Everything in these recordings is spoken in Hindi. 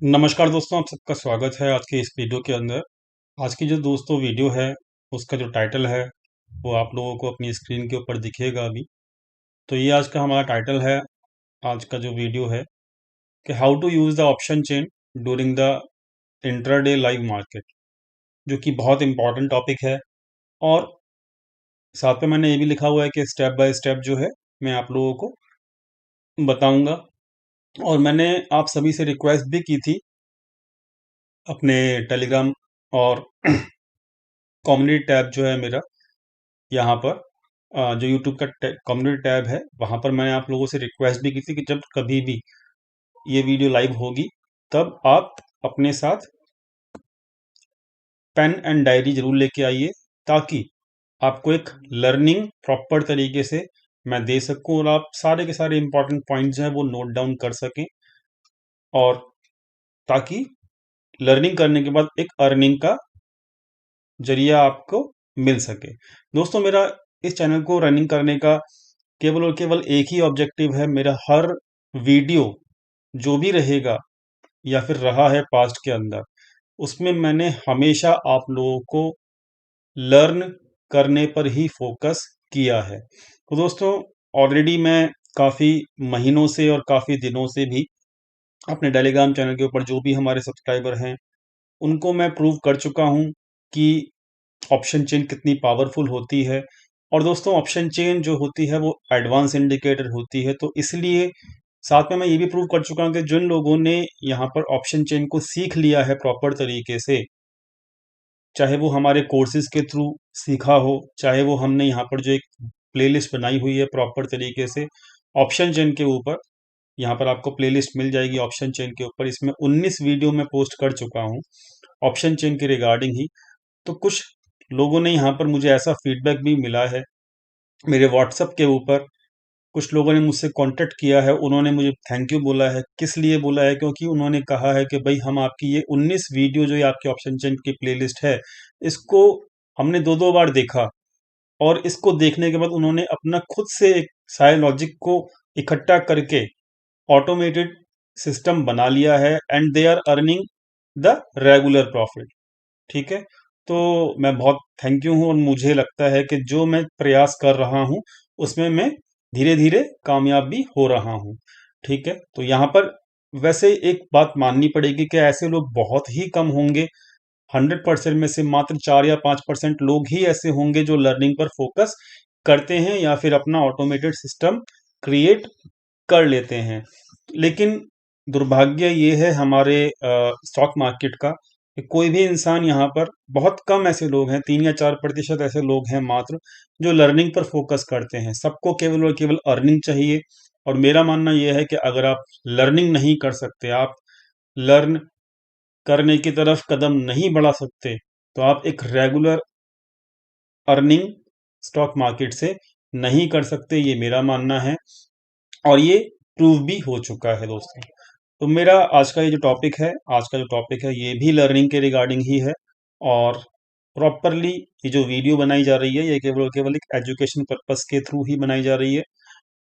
नमस्कार दोस्तों, आप सबका स्वागत है आज के इस वीडियो के अंदर। आज की जो दोस्तों वीडियो है, उसका जो टाइटल है, वो आप लोगों को अपनी स्क्रीन के ऊपर दिखेगा अभी। तो ये आज का हमारा टाइटल है, आज का जो वीडियो है कि how to use the option chain during the intraday live market, जो कि बहुत इम्पोर्टेंट टॉपिक है। और साथ में मैंने ये भी लिखा हुआ है कि स्टेप बाय स्टेप जो है, मैं आप लोगों को बताऊँगा। और मैंने आप सभी से रिक्वेस्ट भी की थी अपने टेलीग्राम और कम्युनिटी टैब जो है मेरा यहाँ पर जो यूट्यूब का कम्युनिटी टैब है, वहाँ पर मैंने आप लोगों से रिक्वेस्ट भी की थी कि जब कभी भी ये वीडियो लाइव होगी, तब आप अपने साथ पेन एंड डायरी ज़रूर लेके आइए, ताकि आपको एक लर्निंग प्रॉपर तरीके से मैं दे सकूँ और आप सारे के सारे इम्पोर्टेंट पॉइंट्स जो हैं, वो नोट डाउन कर सकें। और ताकि लर्निंग करने के बाद एक अर्निंग का ज़रिया आपको मिल सके। दोस्तों, मेरा इस चैनल को रनिंग करने का केवल और केवल एक ही ऑब्जेक्टिव है। मेरा हर वीडियो जो भी रहेगा या फिर रहा है पास्ट के अंदर, उसमें मैंने हमेशा आप लोगों को लर्न करने पर ही फोकस किया है। तो दोस्तों, ऑलरेडी मैं काफ़ी महीनों से और काफ़ी दिनों से भी अपने टेलीग्राम चैनल के ऊपर जो भी हमारे सब्सक्राइबर हैं, उनको मैं प्रूव कर चुका हूँ कि ऑप्शन चेन कितनी पावरफुल होती है। और दोस्तों, ऑप्शन चेन जो होती है वो एडवांस इंडिकेटर होती है, तो इसलिए साथ में मैं ये भी प्रूव कर चुका हूँ कि जिन लोगों ने यहाँ पर ऑप्शन चेन को सीख लिया है प्रॉपर तरीके से, चाहे वो हमारे कोर्सेज के थ्रू सीखा हो, चाहे वो हमने यहाँ पर जो एक प्लेलिस्ट बनाई हुई है प्रॉपर तरीके से ऑप्शन चेन के ऊपर, यहाँ पर आपको प्लेलिस्ट मिल जाएगी ऑप्शन चेन के ऊपर। इसमें 19 वीडियो मैं पोस्ट कर चुका हूँ ऑप्शन चेन के रिगार्डिंग ही। तो कुछ लोगों ने यहाँ पर मुझे ऐसा फीडबैक भी मिला है मेरे व्हाट्सएप के ऊपर। कुछ लोगों ने मुझसे कांटेक्ट किया है, उन्होंने मुझे थैंक यू बोला है। किस लिए बोला है? क्योंकि उन्होंने कहा है कि भाई, हम आपकी ये 19 वीडियो जो ये आपके ऑप्शन चेन की प्लेलिस्ट है, इसको हमने 2-2 बार देखा। और इसको देखने के बाद उन्होंने अपना खुद से एक सारे लॉजिक को इकट्ठा करके ऑटोमेटेड सिस्टम बना लिया है and they are earning the regular profit. ठीक है? तो मैं बहुत थैंक यू हूँ और मुझे लगता है कि जो मैं प्रयास कर रहा हूँ, उसमें मैं धीरे-धीरे कामयाब भी हो रहा हूँ। ठीक है? तो यहाँ पर वैसे एक बात माननी पड़ेगी कि ऐसे लोग बहुत ही कम होंगे। 100% में से मात्र 4 या 5% लोग ही ऐसे होंगे जो लर्निंग पर फोकस करते हैं या फिर अपना ऑटोमेटेड सिस्टम क्रिएट कर लेते हैं। लेकिन दुर्भाग्य ये है हमारे स्टॉक मार्केट का कि कोई भी इंसान यहाँ पर, बहुत कम ऐसे लोग हैं, 3 या 4% ऐसे लोग हैं मात्र, जो लर्निंग पर फोकस करते हैं। सबको केवल और केवल अर्निंग चाहिए। और मेरा मानना ये है कि अगर आप लर्निंग नहीं कर सकते, आप लर्न करने की तरफ कदम नहीं बढ़ा सकते, तो आप एक रेगुलर अर्निंग स्टॉक मार्केट से नहीं कर सकते, ये मेरा मानना है। और ये प्रूव भी हो चुका है दोस्तों। तो मेरा आज का ये जो टॉपिक है, ये भी लर्निंग के रिगार्डिंग ही है। और प्रॉपरली ये जो वीडियो बनाई जा रही है, ये केवल और केवल एक एजुकेशन पर्पस के थ्रू ही बनाई जा रही है।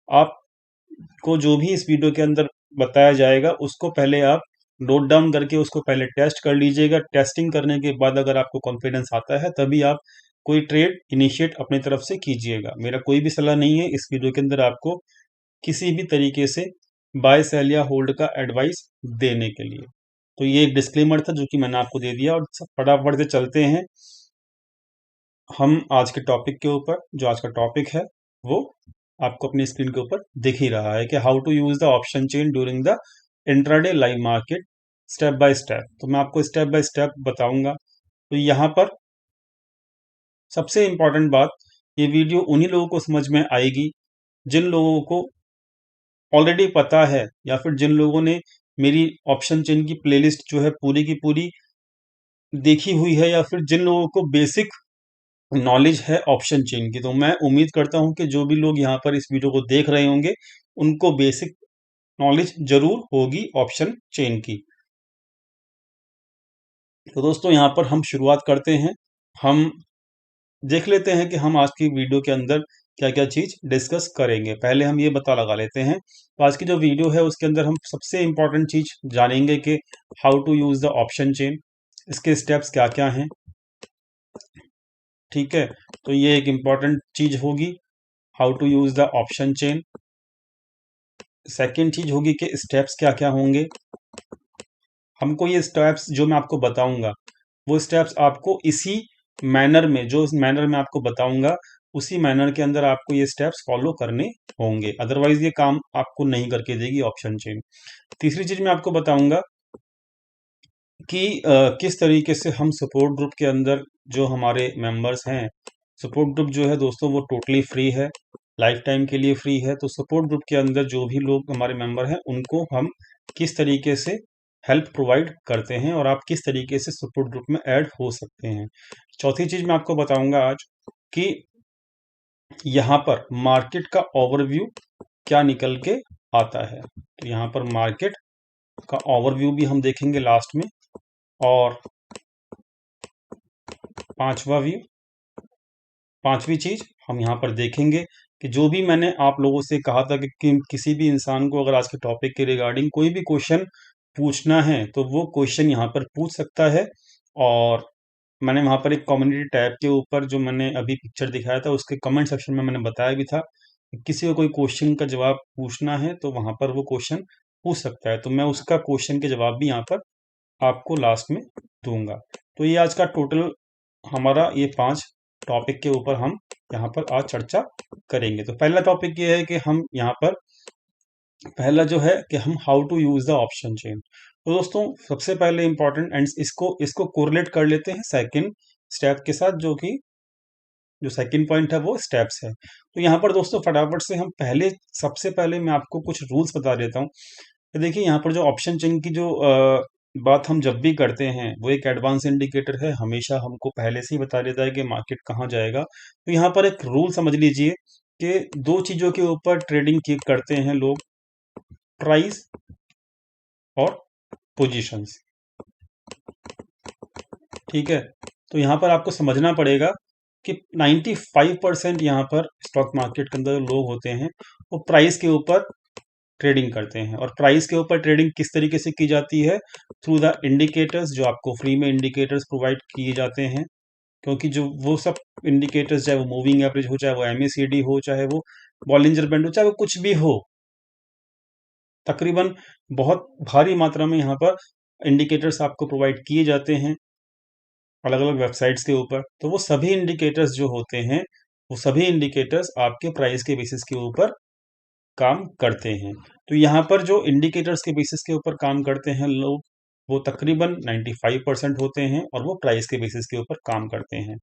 आपको जो भी इस वीडियो के अंदर बताया जाएगा, उसको पहले आप नोट डाउन करके उसको पहले टेस्ट कर लीजिएगा। टेस्टिंग करने के बाद अगर आपको कॉन्फिडेंस आता है, तभी आप कोई ट्रेड इनिशिएट अपनी तरफ से कीजिएगा। मेरा कोई भी सलाह नहीं है इस वीडियो के अंदर आपको किसी भी तरीके से बाय सेल या होल्ड का एडवाइस देने के लिए। तो ये एक डिस्क्लेमर था जो कि मैंने आपको दे दिया। और फटाफट से चलते हैं हम आज के टॉपिक के ऊपर। जो आज का टॉपिक है, वो आपको अपनी स्क्रीन के ऊपर दिख ही रहा है कि how to use the option chain during the intraday live market step by step. तो मैं आपको स्टेप बाय स्टेप बताऊंगा। तो यहाँ पर सबसे इम्पोर्टेंट बात, ये वीडियो उन्हीं लोगों को समझ में आएगी जिन लोगों को ऑलरेडी पता है, या फिर जिन लोगों ने मेरी ऑप्शन चेन की प्लेलिस्ट जो है पूरी की पूरी देखी हुई है, या फिर जिन लोगों को बेसिक नॉलेज है ऑप्शन चेन की। तो मैं उम्मीद करता हूं कि जो भी लोग यहाँ पर इस वीडियो को देख रहे होंगे, उनको बेसिक नॉलेज जरूर होगी ऑप्शन चेन की। तो दोस्तों, यहाँ पर हम शुरुआत करते हैं। हम देख लेते हैं कि हम आज की वीडियो के अंदर क्या क्या चीज डिस्कस करेंगे। पहले हम ये पता लगा लेते हैं। तो आज की जो वीडियो है उसके अंदर हम सबसे इंपॉर्टेंट चीज जानेंगे कि how to use the option chain, इसके स्टेप्स क्या क्या हैं। ठीक है, तो ये एक इंपॉर्टेंट चीज होगी, how to use the option chain. Second चीज होगी कि स्टेप्स क्या क्या होंगे। हमको ये स्टेप्स जो मैं आपको बताऊंगा वो स्टेप्स आपको इसी मैनर में, जो मैनर में आपको बताऊंगा उसी मैनर के अंदर आपको ये स्टेप्स फॉलो करने होंगे, अदरवाइज ये काम आपको नहीं करके देगी ऑप्शन चेन। तीसरी चीज मैं आपको बताऊंगा कि किस तरीके से हम सपोर्ट ग्रुप के अंदर जो हमारे मेंबर्स हैं, सपोर्ट ग्रुप जो है दोस्तों वो टोटली फ्री है, लाइफ टाइम के लिए फ्री है। तो सपोर्ट ग्रुप के अंदर जो भी लोग हमारे मेंबर हैं उनको हम किस तरीके से हेल्प प्रोवाइड करते हैं और आप किस तरीके से सपोर्ट ग्रुप में ऐड हो सकते हैं। चौथी चीज मैं आपको बताऊंगा आज कि यहाँ पर मार्केट का ओवरव्यू क्या निकल के आता है। तो यहाँ पर मार्केट का ओवरव्यू भी हम देखेंगे लास्ट में। और पांचवी चीज हम यहाँ पर देखेंगे कि जो भी मैंने आप लोगों से कहा था कि किसी भी इंसान को अगर आज के टॉपिक के रिगार्डिंग कोई भी क्वेश्चन पूछना है तो वो क्वेश्चन यहाँ पर पूछ सकता है। और मैंने वहाँ पर एक कम्युनिटी टैब के ऊपर जो मैंने अभी पिक्चर दिखाया था उसके कमेंट सेक्शन में मैंने बताया भी था कि किसी को कोई क्वेश्चन का जवाब पूछना है तो वहाँ पर वो क्वेश्चन पूछ सकता है। तो मैं उसका क्वेश्चन के जवाब भी यहाँ पर आपको लास्ट में दूंगा। तो ये आज का टोटल हमारा ये 5 टॉपिक के ऊपर हम यहाँ पर आज चर्चा करेंगे। तो पहला टॉपिक ये है कि हम यहाँ पर पहला जो है कि हम how to use the option chain. तो दोस्तों सबसे पहले इंपॉर्टेंट एंड इसको इसको कोरिलेट कर लेते हैं सेकंड स्टेप के साथ, जो कि जो सेकंड पॉइंट है वो स्टेप्स है। तो यहाँ पर दोस्तों फटाफट से हम सबसे पहले मैं आपको कुछ रूल्स बता देता हूँ। तो देखिए यहाँ पर जो ऑप्शन चेन की जो बात हम जब भी करते हैं वो एक एडवांस इंडिकेटर है, हमेशा हमको पहले से ही बता देता है कि मार्केट कहाँ जाएगा। तो यहाँ पर एक रूल समझ लीजिए कि दो चीजों के ऊपर ट्रेडिंग करते हैं लोग, प्राइस और पोजीशंस। ठीक है, तो यहाँ पर आपको समझना पड़ेगा कि 95% यहाँ पर स्टॉक मार्केट के अंदर लोग होते हैं वो प्राइस के ऊपर ट्रेडिंग करते हैं। और प्राइस के ऊपर ट्रेडिंग किस तरीके से की जाती है? थ्रू द इंडिकेटर्स, जो आपको फ्री में इंडिकेटर्स प्रोवाइड किए जाते हैं। क्योंकि जो वो सब इंडिकेटर्स, चाहे वो मूविंग एवरेज हो, चाहे वो MACD हो, चाहे वो बॉलिंजर बैंड हो, चाहे वो कुछ भी हो, तकरीबन बहुत भारी मात्रा में यहाँ पर इंडिकेटर्स आपको प्रोवाइड किए जाते हैं अलग अलग वेबसाइट्स के ऊपर। तो वो सभी इंडिकेटर्स जो होते हैं वो सभी इंडिकेटर्स आपके प्राइस के बेसिस के ऊपर काम करते हैं। तो यहाँ पर जो इंडिकेटर्स के बेसिस के ऊपर काम करते हैं लोग वो तकरीबन 95% होते हैं और वो प्राइस के बेसिस के ऊपर काम करते हैं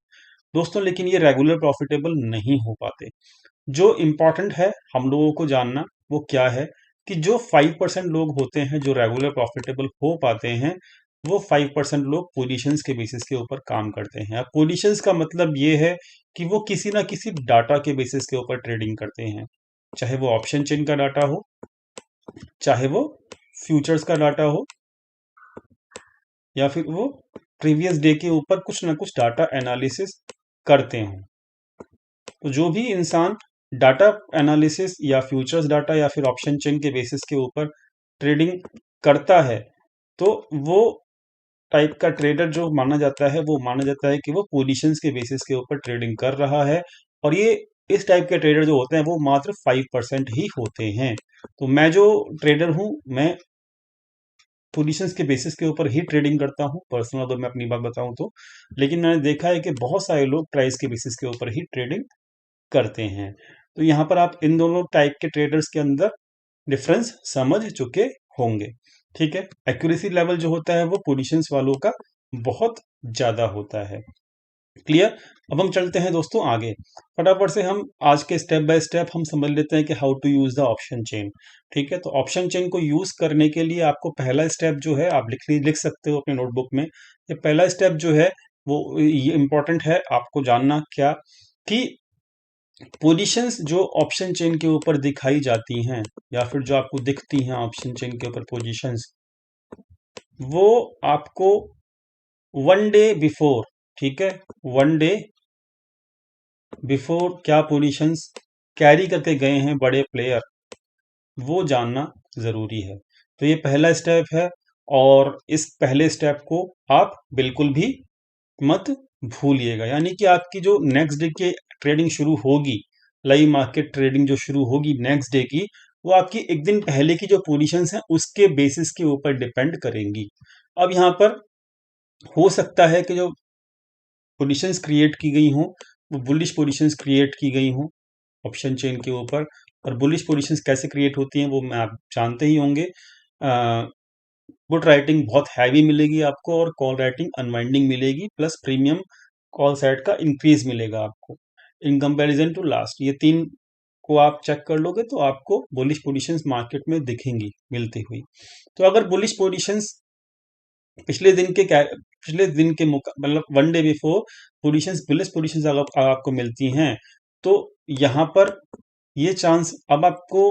दोस्तों। लेकिन ये रेगुलर प्रॉफिटेबल नहीं हो पाते। जो इम्पोर्टेंट है हम लोगों को जानना वो क्या है कि जो 5% लोग होते हैं जो रेगुलर प्रॉफिटेबल हो पाते हैं वो 5% लोग पोजीशंस के बेसिस के ऊपर काम करते हैं। अब पोजीशंस का मतलब ये है कि वो किसी ना किसी डाटा के बेसिस के ऊपर ट्रेडिंग करते हैं, चाहे वो ऑप्शन चेन का डाटा हो, चाहे वो फ्यूचर्स का डाटा हो, या फिर वो प्रीवियस डे के ऊपर कुछ ना कुछ डाटा एनालिसिस करते हों। तो जो भी इंसान डाटा एनालिसिस या फ्यूचर्स डाटा या फिर ऑप्शन चेन के बेसिस के ऊपर ट्रेडिंग करता है तो वो टाइप का ट्रेडर जो माना जाता है वो माना जाता है कि वो पोजीशंस के बेसिस के ऊपर ट्रेडिंग कर रहा है। और ये इस टाइप के ट्रेडर जो होते हैं वो मात्र 5% ही होते हैं। तो मैं जो ट्रेडर हूं मैं पोजीशंस के बेसिस के ऊपर ही ट्रेडिंग करता हूं, पर्सनल अगर मैं अपनी बात बताऊं तो। लेकिन मैंने देखा है कि बहुत सारे लोग प्राइस के बेसिस के ऊपर ही ट्रेडिंग करते हैं। तो यहाँ पर आप इन दोनों टाइप के ट्रेडर्स के अंदर डिफरेंस समझ चुके होंगे। ठीक है, एक्यूरेसी लेवल जो होता है वो पोजीशंस वालों का बहुत ज्यादा होता है। क्लियर? अब हम चलते हैं दोस्तों आगे। फटाफट से हम आज के स्टेप बाय स्टेप हम समझ लेते हैं कि how to use the option chain. ठीक है, तो ऑप्शन चेन को यूज करने के लिए आपको पहला स्टेप जो है आप लिख सकते हो अपने नोटबुक में। ये पहला स्टेप जो है वो ये इंपॉर्टेंट है आपको जानना, क्या कि पोजीशंस जो ऑप्शन चेन के ऊपर दिखाई जाती हैं या फिर जो आपको दिखती हैं ऑप्शन चेन के ऊपर पोजीशंस, वो आपको 1 डे बिफोर, ठीक है, 1 डे बिफोर क्या पोजीशंस कैरी करके गए हैं बड़े प्लेयर, वो जानना ज़रूरी है। तो ये पहला स्टेप है और इस पहले स्टेप को आप बिल्कुल भी मत भूलिएगा। यानी कि आपकी जो नेक्स्ट डे की ट्रेडिंग शुरू होगी, लाइव मार्केट ट्रेडिंग जो शुरू होगी नेक्स्ट डे की, वो आपकी एक दिन पहले की जो पोजीशंस हैं उसके बेसिस के ऊपर डिपेंड करेंगी। अब यहाँ पर हो सकता है कि जो पोजीशंस क्रिएट की गई हों, वो बुलिश पोजीशंस क्रिएट की गई हों ऑप्शन चेन के ऊपर। और बुलिश पोजीशंस कैसे क्रिएट होती हैं वो मैं आप जानते ही होंगे। पुट राइटिंग बहुत हैवी मिलेगी आपको और कॉल राइटिंग अनवाइंडिंग मिलेगी, प्लस प्रीमियम कॉल साइड का इंक्रीज मिलेगा आपको इन कंपैरिजन टू लास्ट। ये तीन को आप चेक कर लोगे तो आपको बुलिश पोजीशंस मार्केट में दिखेंगी मिलती हुई। तो अगर बुलिश पोजीशंस पिछले दिन के मतलब one day before positions bullish positions अगर आपको मिलती हैं, तो यहाँ पर ये चांस अब आपको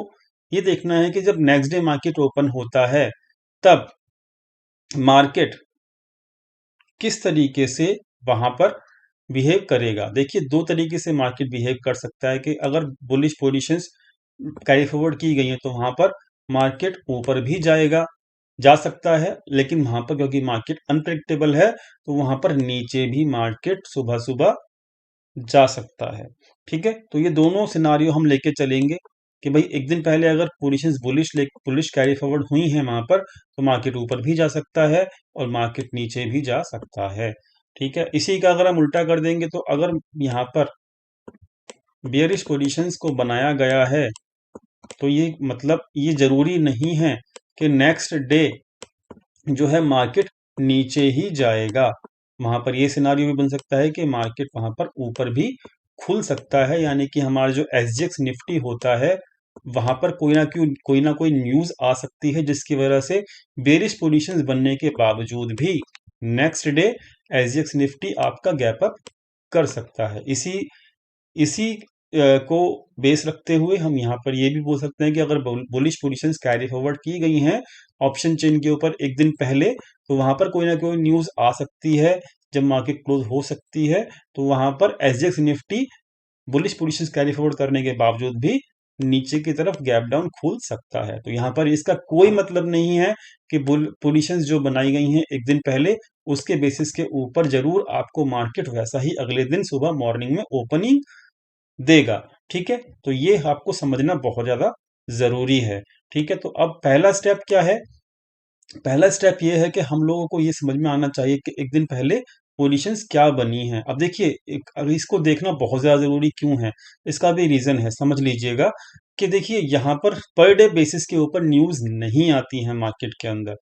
ये देखना है कि जब नेक्स्ट डे मार्केट ओपन होता है तब मार्केट किस तरीके से वहां पर बिहेव करेगा। देखिए, दो तरीके से मार्केट बिहेव कर सकता है कि अगर बुलिश पोजीशंस कैरी फॉरवर्ड की गई हैं तो वहां पर मार्केट ऊपर भी जा सकता है, लेकिन वहां पर क्योंकि मार्केट अनप्रेडिक्टेबल है तो वहां पर नीचे भी मार्केट सुबह सुबह जा सकता है। ठीक है, तो ये दोनों सिनारियो हम लेके चलेंगे कि भाई एक दिन पहले अगर पोजीशंस बुलिश कैरी फॉरवर्ड हुई हैं वहां पर, तो मार्केट ऊपर भी जा सकता है और मार्केट नीचे भी जा सकता है। ठीक है, इसी का अगर हम उल्टा कर देंगे तो अगर यहाँ पर बियरिश पोजीशंस को बनाया गया है तो ये मतलब ये जरूरी नहीं है कि नेक्स्ट डे जो है मार्केट नीचे ही जाएगा। वहां पर ये सिनारियो भी बन सकता है कि मार्केट वहां पर ऊपर भी खुल सकता है, यानी कि हमारा जो एसजीएक्स निफ्टी होता है वहां पर कोई ना कोई न्यूज आ सकती है जिसकी वजह से बेरिश पोजीशंस बनने के बावजूद भी नेक्स्ट डे एसजीएक्स निफ्टी आपका गैप अप कर सकता है। इसी इसी को बेस रखते हुए हम यहाँ पर ये भी बोल सकते हैं कि अगर बुलिश पोजीशंस कैरी फॉरवर्ड की गई हैं ऑप्शन चेन के ऊपर एक दिन पहले, तो वहां पर कोई ना कोई न्यूज आ सकती है जब मार्केट क्लोज हो सकती है, तो वहां पर SGX Nifty bullish positions carry forward करने के बावजूद भी नीचे की तरफ गैप डाउन खुल सकता है। तो यहाँ पर इसका कोई मतलब नहीं है कि पोजीशंस जो बनाई गई हैं एक दिन पहले उसके बेसिस के ऊपर जरूर आपको मार्केट वैसा ही अगले दिन सुबह मॉर्निंग में ओपनिंग देगा। ठीक है, तो ये आपको समझना बहुत ज्यादा जरूरी है। ठीक है, तो अब पहला स्टेप क्या है? पहला स्टेप ये है कि हम लोगों को ये समझ में आना चाहिए कि एक दिन पहले पोजीशंस क्या बनी हैं। अब देखिए, अब इसको देखना बहुत ज़्यादा ज़रूरी क्यों है, इसका भी रीज़न है, समझ लीजिएगा कि देखिए यहाँ पर डे बेसिस के ऊपर न्यूज़ नहीं आती हैं मार्केट के अंदर।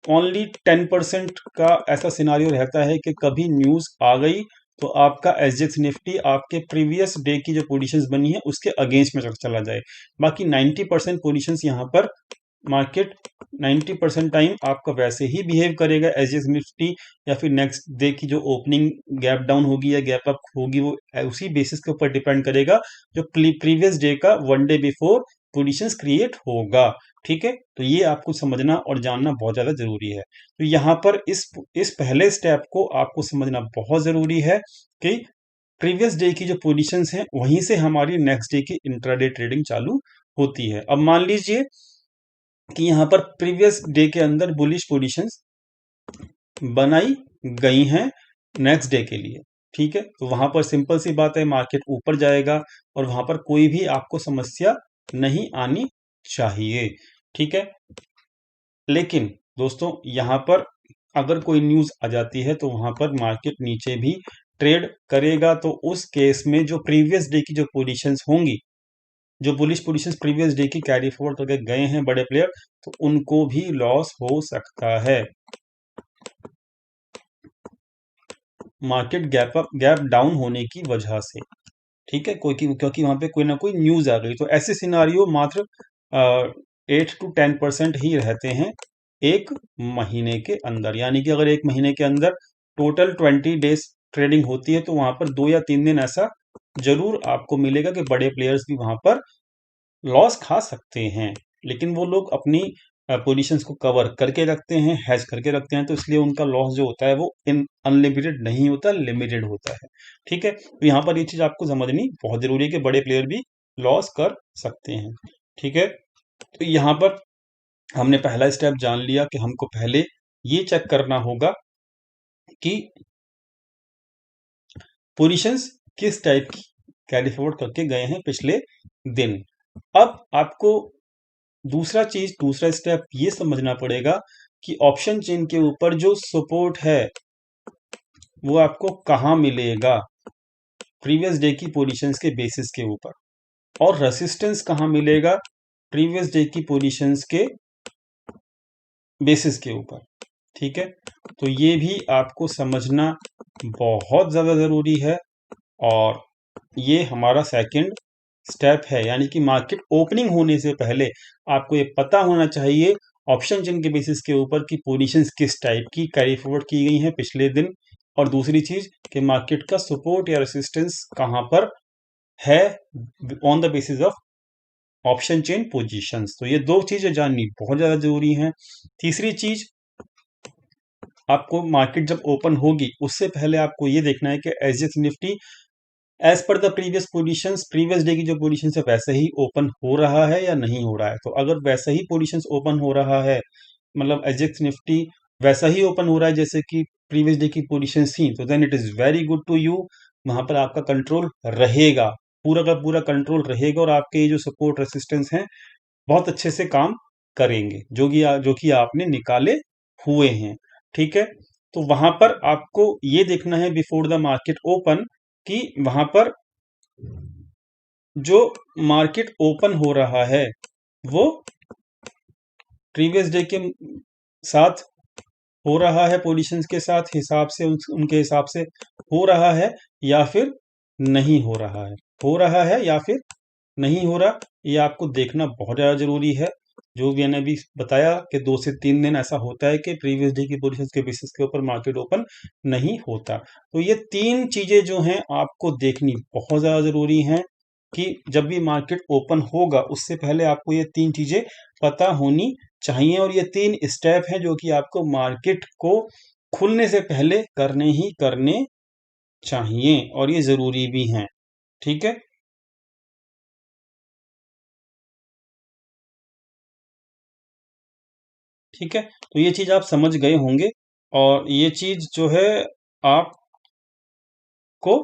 ओनली 10% का ऐसा सिनारियो रहता है कि कभी न्यूज़ आ गई तो आपका एसजीएक्स निफ्टी आपके प्रीवियस डे की जो पोजीशंस बनी है उसके अगेंस्ट में चला जाए। बाकी 90% पोजीशंस यहाँ पर मार्केट 90% टाइम आपका वैसे ही बिहेव करेगा एसजीएक्स निफ्टी, या फिर नेक्स्ट डे की जो ओपनिंग गैप डाउन होगी या गैप अप होगी वो उसी बेसिस के ऊपर डिपेंड करेगा जो प्रीवियस डे का one day before positions create होगा। ठीक है, तो ये आपको समझना और जानना बहुत ज़्यादा ज़रूरी है। तो यहाँ पर इस पहले स्टेप को आपको समझना बहुत ज़रूरी है कि प्रीवियस डे की जो पोजीशंस हैं वहीं से हमारी नेक्स्ट डे की इंट्राडे ट्रेडिंग चालू होती है। अब मान लीजिए कि यहाँ पर प्रीवियस डे के अंदर बुलिश पोजीशंस बनाई गई हैं नेक्स्ट डे के लिए। ठीक है, तो वहां पर सिंपल सी बात है, मार्केट ऊपर जाएगा और वहां पर कोई भी आपको समस्या नहीं आनी चाहिए। ठीक है, लेकिन दोस्तों यहाँ पर अगर कोई न्यूज आ जाती है तो वहां पर मार्केट नीचे भी ट्रेड करेगा, तो उस केस में जो प्रीवियस डे की जो पोजीशंस होंगी, जो बुलिश पोजीशंस प्रीवियस डे की कैरी फॉरवर्ड करके गए हैं बड़े प्लेयर, तो उनको भी लॉस हो सकता है मार्केट गैप डाउन होने की वजह से। ठीक है, क्योंकि वहां पे कोई ना कोई न्यूज आ गई, तो ऐसे सिनारियो मात्र 8 to 10% ही रहते हैं एक महीने के अंदर। यानी कि अगर एक महीने के अंदर टोटल 20 डेज ट्रेडिंग होती है तो वहां पर 2 या 3 दिन ऐसा जरूर आपको मिलेगा कि बड़े प्लेयर्स भी वहां पर लॉस खा सकते हैं, लेकिन वो लोग अपनी पोजीशंस को कवर करके रखते हैं, हैज करके रखते हैं, तो इसलिए उनका लॉस जो होता है वो इन अनलिमिटेड नहीं होता, लिमिटेड होता है। ठीक है, तो यहाँ पर ये चीज आपको समझनी बहुत जरूरी है कि बड़े प्लेयर भी लॉस कर सकते हैं। ठीक है, तो यहाँ पर हमने पहला स्टेप जान लिया कि हमको पहले ये चेक करना होगा कि पोजीशंस किस टाइप की कैरी फॉरवर्ड करके गए हैं पिछले दिन। अब आपको दूसरा स्टेप ये समझना पड़ेगा कि ऑप्शन चेन के ऊपर जो सपोर्ट है वो आपको कहाँ मिलेगा, प्रीवियस डे की पोजीशंस के बेसिस के ऊपर, और रेसिस्टेंस कहाँ मिलेगा, प्रीवियस डे की पोजीशंस के बेसिस के ऊपर। ठीक है, तो ये भी आपको समझना बहुत ज़्यादा ज़रूरी है, और ये हमारा सेकंड स्टेप है। यानी कि मार्केट ओपनिंग होने से पहले आपको ये पता होना चाहिए ऑप्शन चेन के बेसिस के ऊपर की पोजीशंस किस टाइप की कैरी फॉरवर्ड की गई हैं पिछले दिन, और दूसरी चीज कि मार्केट का सपोर्ट या रेसिस्टेंस कहां पर है on the basis of option chain positions. तो ये दो चीजें जाननी बहुत ज्यादा जरूरी हैं। तीसरी चीज, आपको मार्केट जब ओपन होगी उससे पहले आपको ये देखना है कि SGX Nifty as per the previous positions, previous day की जो पोजीशन है वैसे ही ओपन हो रहा है या नहीं हो रहा है। तो अगर वैसा ही पोजीशंस ओपन हो रहा है, मतलब एसजीएक्स निफ्टी वैसा ही ओपन हो रहा है जैसे कि प्रीवियस डे की पोजीशंस थी, तो then it is very good to you. वहां पर आपका कंट्रोल रहेगा, पूरा का पूरा कंट्रोल रहेगा, और आपके ये जो सपोर्ट रेसिस्टेंस हैं बहुत अच्छे से काम करेंगे जो कि आपने निकाले हुए हैं। ठीक है, तो वहां पर आपको ये देखना है बिफोर द मार्केट ओपन कि वहां पर जो मार्केट ओपन हो रहा है वो प्रीवियस डे के साथ हो रहा है, पोजीशंस के साथ हिसाब से उनके हिसाब से हो रहा है या फिर नहीं हो रहा है, हो रहा है या फिर नहीं हो रहा, ये आपको देखना बहुत ज़्यादा जरूरी है। जो भी मैंने अभी बताया कि 2 से 3 दिन ऐसा होता है कि प्रीवियस डे की पोजीशंस के बेसिस के ऊपर मार्केट ओपन नहीं होता। तो ये तीन चीजें जो हैं आपको देखनी बहुत ज़्यादा जरूरी हैं कि जब भी मार्केट ओपन होगा उससे पहले आपको ये तीन चीजें पता होनी चाहिए, और ये तीन स्टेप हैं जो कि आपको मार्केट को खुलने से पहले करने ही करने चाहिए, और ये जरूरी भी हैं। ठीक है, ठीक है, तो ये चीज आप समझ गए होंगे, और ये चीज जो है आपको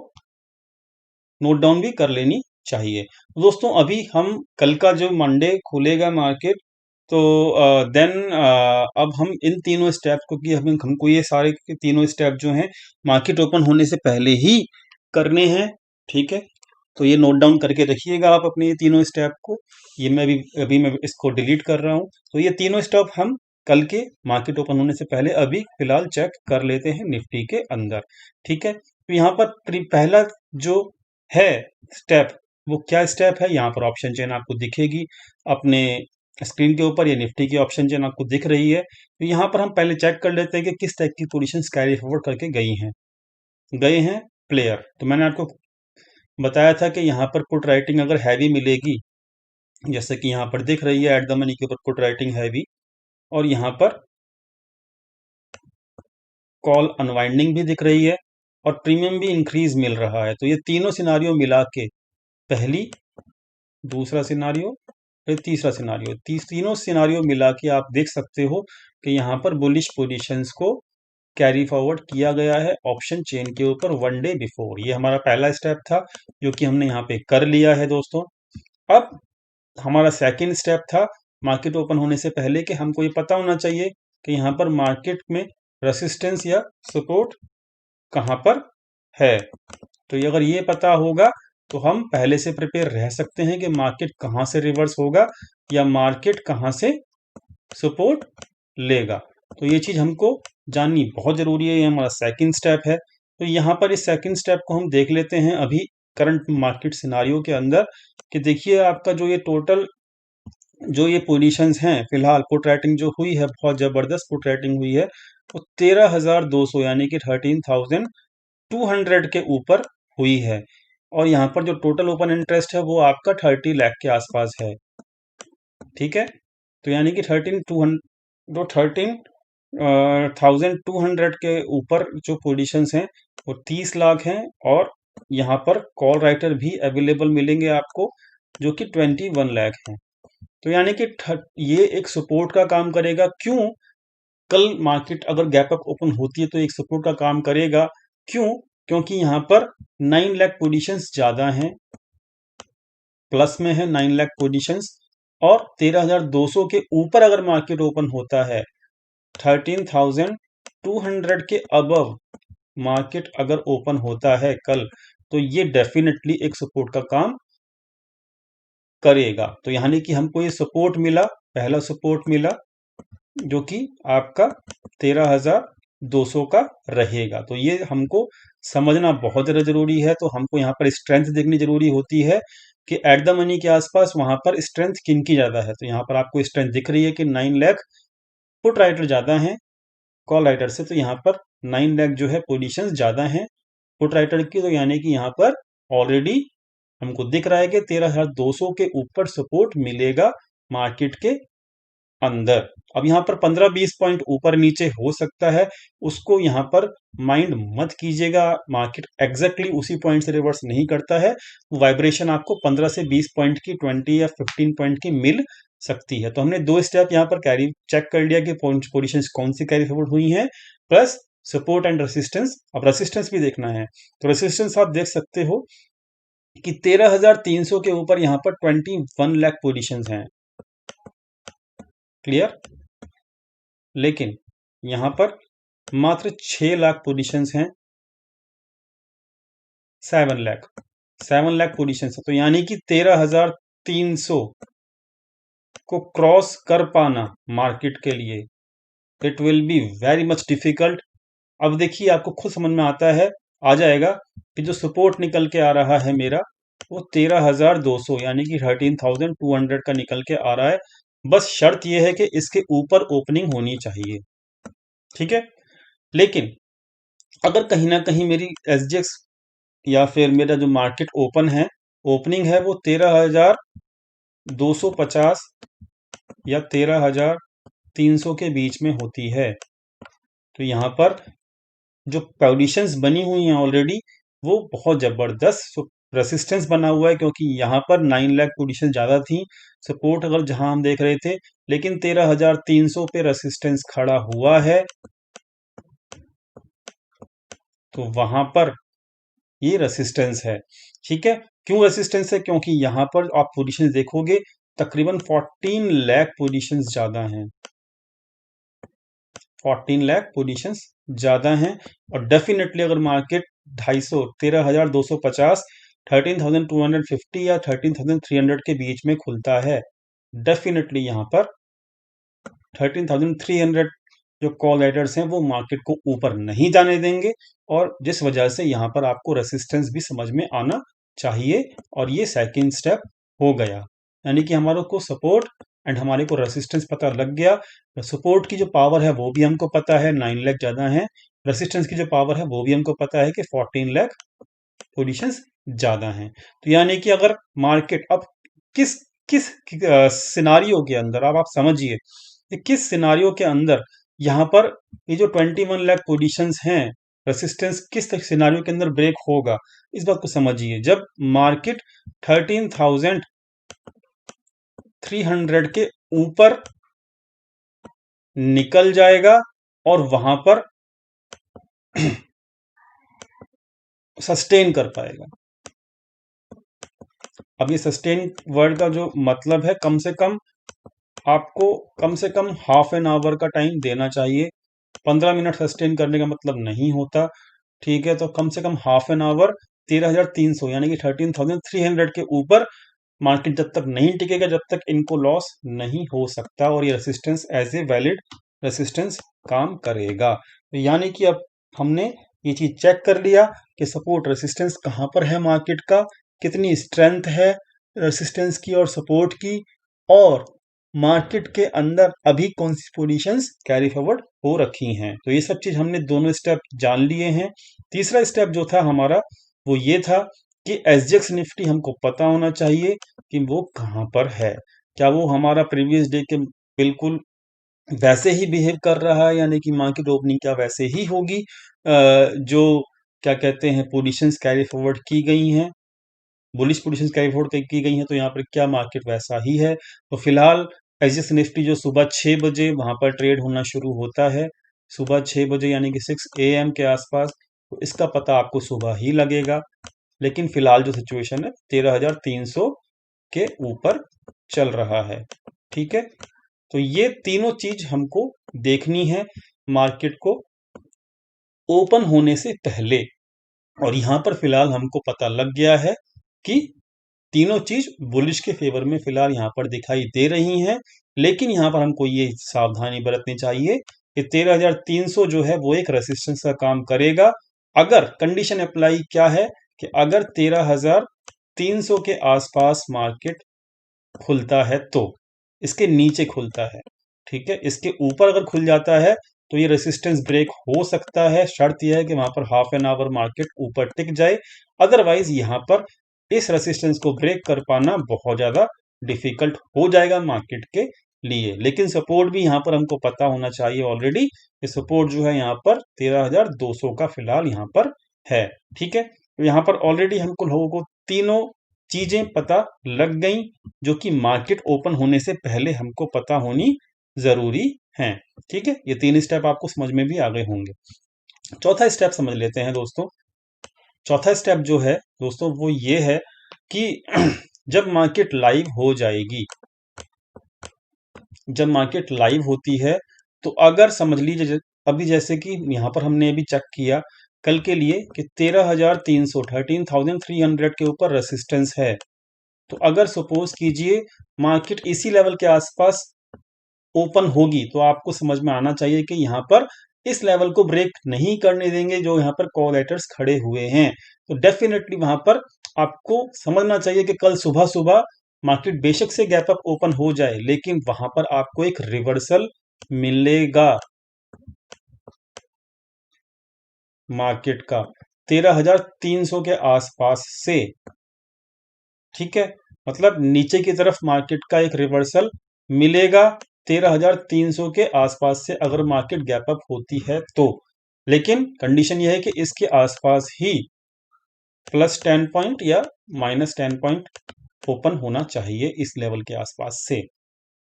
नोट डाउन भी कर लेनी चाहिए। तो दोस्तों अभी हम कल का जो मंडे खुलेगा मार्केट, तो देन अब हम इन तीनों स्टेप को, कि हमको ये सारे के तीनों स्टेप जो हैं मार्केट ओपन होने से पहले ही करने हैं। ठीक है, तो ये नोट डाउन करके रखिएगा आप अपने ये तीनों स्टेप को। ये मैं अभी अभी मैं इसको डिलीट कर रहा हूँ। तो ये तीनों स्टेप हम कल के मार्केट ओपन होने से पहले अभी फिलहाल चेक कर लेते हैं निफ्टी के अंदर। ठीक है, तो यहाँ पर पहला जो है स्टेप, वो क्या स्टेप है, यहाँ पर ऑप्शन चेन आपको दिखेगी अपने स्क्रीन के ऊपर, ये निफ्टी की ऑप्शन चेन आपको दिख रही है। तो यहाँ पर हम पहले चेक कर लेते हैं कि किस टाइप की पोजीशंस कैरी फॉरवर्ड करके गए हैं प्लेयर। तो मैंने आपको बताया था कि यहाँ पर पुट राइटिंग अगर हैवी मिलेगी, जैसे कि यहाँ पर दिख रही है एट द मनी के ऊपर पुट राइटिंग हैवी, और यहाँ पर कॉल अनवाइंडिंग भी दिख रही है, और प्रीमियम भी इंक्रीज मिल रहा है। तो ये तीनों सिनारियो मिला के, पहली, दूसरा सिनारियो, फिर तीसरा सिनारियो, तीनों सिनारियो मिला के आप देख सकते हो कि यहाँ पर बुलिश पोजीशंस को कैरी फॉरवर्ड किया गया है ऑप्शन चेन के ऊपर 1 डे बिफोर। ये हमारा पहला स्टेप था जो कि हमने यहाँ पे कर लिया है दोस्तों। अब हमारा सेकंड स्टेप था मार्केट ओपन होने से पहले कि हमको ये पता होना चाहिए कि यहाँ पर मार्केट में रेसिस्टेंस या सपोर्ट कहाँ पर है। तो ये अगर ये पता होगा तो हम पहले से प्रिपेयर रह सकते हैं कि मार्केट कहाँ से रिवर्स होगा या मार्केट कहाँ से सपोर्ट लेगा। तो ये चीज हमको जाननी बहुत जरूरी है, ये हमारा सेकंड स्टेप है। तो यहाँ पर इस सेकंड स्टेप को हम देख लेते हैं अभी करंट मार्केट सिनारियो के अंदर, कि देखिए आपका जो ये टोटल जो ये पोजीशंस हैं फिलहाल पुट राइटिंग जो हुई है, बहुत जबरदस्त पुट राइटिंग हुई है, वो 13,200 यानी कि 13,200 के ऊपर हुई है। और यहाँ पर जो टोटल ओपन इंटरेस्ट है वो आपका 30 लाख के आसपास है। ठीक है, तो यानी कि 13,200 के ऊपर जो पोजीशंस हैं वो 30 लाख हैं, और यहाँ पर कॉल राइटर भी अवेलेबल मिलेंगे आपको जो कि 21 लाख हैं। तो यानी कि ये एक सपोर्ट का काम करेगा। क्यों? कल मार्केट अगर गैप अप ओपन होती है तो एक सपोर्ट का काम करेगा। क्यों? क्योंकि यहाँ पर 9 लाख पोजीशंस ज़्यादा हैं, प्लस में है 9 लाख पोजीशंस, और 13,200 के ऊपर अगर मार्केट ओपन होता है, 13,200 के अबव मार्केट अगर ओपन होता है कल, तो ये डेफिनेटली एक सपोर्ट का काम करेगा। तो यानी कि हमको ये सपोर्ट मिला, पहला सपोर्ट मिला जो कि आपका 13,200 का रहेगा। तो ये हमको समझना बहुत ज़्यादा जरूरी है। तो हमको यहाँ पर स्ट्रेंथ देखनी जरूरी होती है कि एट द मनी के आसपास वहां पर स्ट्रेंथ किनकी ज्यादा है। तो यहाँ पर आपको स्ट्रेंथ दिख रही है कि 9 लाख पुट राइटर ज्यादा हैं कॉल राइटर से। तो यहाँ पर 9 लाख जो है पोजीशन ज्यादा हैं पुट राइटर की। तो यानी कि यहाँ पर ऑलरेडी हमको दिख रहा है कि 13,200 के ऊपर सपोर्ट मिलेगा मार्केट के अंदर। अब यहाँ पर 15-20 पॉइंट ऊपर नीचे हो सकता है, उसको यहाँ पर माइंड मत कीजिएगा। मार्केट एग्जैक्टली उसी पॉइंट से रिवर्स नहीं करता है। वाइब्रेशन आपको 15 से 20 पॉइंट की, 20 या 15 पॉइंट की मिल सकती है। तो हमने दो स्टेप यहाँ पर कैरी चेक कर लिया कि पोजीशंस कौन सी कैरी फॉरवर्ड हुई हैं, प्लस सपोर्ट एंड रेसिस्टेंस। अब रेसिस्टेंस भी देखना है। तो रेसिस्टेंस आप देख सकते हो कि 13,300 के ऊपर यहाँ पर 21 लाख पोजीशंस हैं। क्लियर? लेकिन यहां पर मात्र 6 लाख पोजीशंस हैं, 7 लाख पोजीशंस है। तो यानी कि 13,300 को क्रॉस कर पाना मार्केट के लिए it will be very much difficult. अब देखिए आपको खुद समझ में आता है, आ जाएगा कि जो सपोर्ट निकल के आ रहा है मेरा वो 13,200 यानी कि 13,200 का निकल के आ रहा है। बस शर्त यह है कि इसके ऊपर ओपनिंग होनी चाहिए, ठीक है। लेकिन अगर कहीं ना कहीं मेरी एसजीएक्स या फिर मेरा जो मार्केट ओपन है, ओपनिंग है वो 13,250 या 13,300 के बीच में होती है, तो यहां पर जो पोजीशंस बनी हुई हैं ऑलरेडी वो बहुत जबरदस्त रेसिस्टेंस बना हुआ है, क्योंकि यहां पर 9 लाख पोजीशन ज्यादा थी। सपोर्ट अगर जहां हम देख रहे थे, लेकिन 13,300 पे रेसिस्टेंस खड़ा हुआ है। तो वहां पर ये रेसिस्टेंस है, ठीक है। क्यों रेसिस्टेंस है? क्योंकि यहां पर आप पोजीशंस देखोगे तकरीबन 14 लाख पोजीशंस ज्यादा हैं, 14 लाख पोजीशंस ज्यादा हैं। और डेफिनेटली अगर मार्केट 250, 13,250, 13,250 या 13,300 के बीच में खुलता है, डेफिनेटली यहां पर 13,300 जो कॉल राइटर्स हैं वो मार्केट को ऊपर नहीं जाने देंगे, और जिस वजह से यहां पर आपको रेसिस्टेंस भी समझ में आना चाहिए। और ये सेकंड स्टेप हो गया, यानी कि हमारे को सपोर्ट एंड हमारे को रेसिस्टेंस पता लग गया। सपोर्ट की जो पावर है वो भी हमको पता है 9 लाख ज्यादा है, रेसिस्टेंस की जो पावर है वो भी हमको पता है कि 14 लाख पोजीशंस ज्यादा हैं। तो यानी कि अगर मार्केट अब किस किस सिनारियो के अंदर, अब आप समझिए कि किस सिनारियो के अंदर यहां पर ये जो 21 लाख पोजीशंस हैं, रेसिस्टेंस किस सिनारियो के अंदर ब्रेक होगा, इस बात को समझिए। जब मार्केट 13,300 के ऊपर निकल जाएगा और वहां पर सस्टेन कर पाएगा। अब ये सस्टेन वर्ड का जो मतलब है, कम से कम आपको कम से कम हाफ एन आवर का टाइम देना चाहिए। 15 मिनट सस्टेन करने का मतलब नहीं होता, ठीक है। तो कम से कम हाफ एन आवर 13,300 यानी कि 13,300 के ऊपर मार्केट जब तक नहीं टिकेगा, जब तक इनको लॉस नहीं हो सकता, और ये resistance as a valid resistance काम करेगा। तो यानी कि अब हमने ये चीज चेक कर लिया कि सपोर्ट रेसिस्टेंस कहां पर है मार्केट का, कितनी स्ट्रेंथ है रेसिस्टेंस की और सपोर्ट की, और मार्केट के अंदर अभी कौन सी पोजीशंस कैरी फॉरवर्ड हो रखी हैं। तो ये सब चीज हमने दोनों स्टेप जान लिए हैं। तीसरा स्टेप जो था हमारा वो ये था कि एसजीएक्स निफ्टी हमको पता होना चाहिए कि वो कहां पर है। क्या वो हमारा प्रीवियस डे के बिल्कुल वैसे ही बिहेव कर रहा है, यानी कि मार्केट ओपनिंग क्या वैसे ही होगी। जो क्या कहते हैं पोजीशंस कैरी फॉरवर्ड की गई हैं, बुलिश पोजीशंस कैरी फॉरवर्ड की गई हैं, तो यहाँ पर क्या मार्केट वैसा ही है। तो फिलहाल एसजीएक्स निफ्टी जो सुबह 6 बजे वहां पर ट्रेड होना शुरू होता है, सुबह 6 बजे यानी कि 6 AM के आसपास, तो इसका पता आपको सुबह ही लगेगा। लेकिन फिलहाल जो सिचुएशन है 13,300 के ऊपर चल रहा है। ठीक है, तो ये तीनों चीज हमको देखनी है मार्केट को ओपन होने से पहले। और यहां पर फिलहाल हमको पता लग गया है कि तीनों चीज बुलिश के फेवर में फिलहाल यहां पर दिखाई दे रही हैं। लेकिन यहां पर हमको ये सावधानी बरतनी चाहिए कि 13,300 जो है वो एक रेसिस्टेंस का काम करेगा। अगर कंडीशन अप्लाई क्या है कि अगर 13,300 के आसपास मार्केट खुलता है तो, इसके नीचे खुलता है, ठीक है, इसके ऊपर अगर खुल जाता है तो ये रेसिस्टेंस ब्रेक हो सकता है। शर्त यह है कि वहां पर हाफ एन आवर मार्केट ऊपर टिक जाए, अदरवाइज यहां पर इस रेसिस्टेंस को ब्रेक कर पाना बहुत ज्यादा डिफिकल्ट हो जाएगा मार्केट के लिए। लेकिन सपोर्ट भी यहां पर हमको पता होना चाहिए ऑलरेडी, ये सपोर्ट जो है यहाँ पर 13,200 का फिलहाल यहाँ पर है। ठीक है, तो यहाँ पर ऑलरेडी हमको लोगों को तीनों चीजें पता लग गई जो कि मार्केट ओपन होने से पहले हमको पता होनी जरूरी है। ठीक है, ये तीन स्टेप आपको समझ में भी आ गए होंगे। चौथा स्टेप समझ लेते हैं दोस्तों। चौथा स्टेप जो है दोस्तों वो ये है कि जब मार्केट लाइव हो जाएगी, जब मार्केट लाइव होती है तो अगर समझ लीजिए अभी जैसे कि यहां पर हमने अभी चेक किया कल के लिए कि 13,300 13,300 के ऊपर रेसिस्टेंस है। तो अगर सपोज कीजिए मार्केट इसी लेवल के आसपास ओपन होगी तो आपको समझ में आना चाहिए कि यहाँ पर इस लेवल को ब्रेक नहीं करने देंगे जो यहाँ पर कॉलेटर्स खड़े हुए हैं। तो डेफिनेटली वहां पर आपको समझना चाहिए कि कल सुबह सुबह मार्केट बेशक से गैप अप ओपन हो जाए लेकिन वहां पर आपको एक रिवर्सल मिलेगा मार्केट का 13,300 के आसपास से। ठीक है, मतलब नीचे की तरफ मार्केट का एक रिवर्सल मिलेगा 13,300 के आसपास से अगर मार्केट गैप अप होती है तो। लेकिन कंडीशन यह है कि इसके आसपास ही +10 पॉइंट या -10 पॉइंट ओपन होना चाहिए इस लेवल के आसपास से।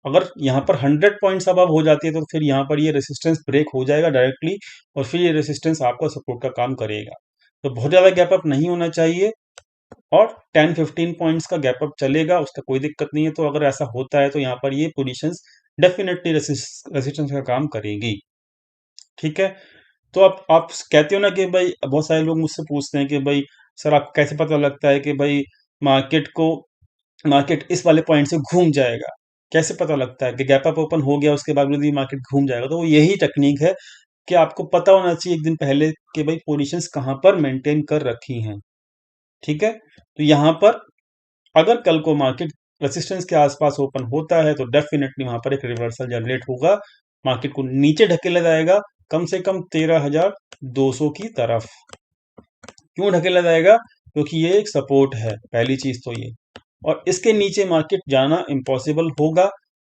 अगर यहाँ पर 100 पॉइंट्स अब हो जाती है तो फिर यहाँ पर ये रेसिस्टेंस ब्रेक हो जाएगा डायरेक्टली और फिर ये रेसिस्टेंस आपका सपोर्ट का काम करेगा। तो बहुत ज्यादा गैप अप नहीं होना चाहिए और 10-15 पॉइंट्स का गैप अप चलेगा, उसका कोई दिक्कत नहीं है। तो अगर ऐसा होता है तो यहाँ पर ये पोजीशंस डेफिनेटली रेसिस्टेंस का काम करेगी। ठीक है, तो आप कहते हो ना कि भाई बहुत सारे लोग मुझसे पूछते हैं कि भाई सर आप कैसे पता लगता है कि भाई मार्केट को मार्केट इस वाले पॉइंट से घूम जाएगा, कैसे पता लगता है कि गैप अप ओपन हो गया उसके बाद भी मार्केट घूम जाएगा। तो वो यही टेक्निक है कि आपको पता होना चाहिए एक दिन पहले कि भाई पोजीशंस कहाँ पर मेंटेन कर रखी हैं। ठीक है, तो यहाँ पर अगर कल को मार्केट रेसिस्टेंस के आसपास ओपन होता है तो डेफिनेटली वहां पर एक रिवर्सल जनरेट होगा, मार्केट को नीचे ढकेला जाएगा कम से कम 13,200 की तरफ। क्यों ढकेला जाएगा? क्योंकि ये एक सपोर्ट है, पहली चीज तो ये। और इसके नीचे मार्केट जाना इम्पॉसिबल होगा,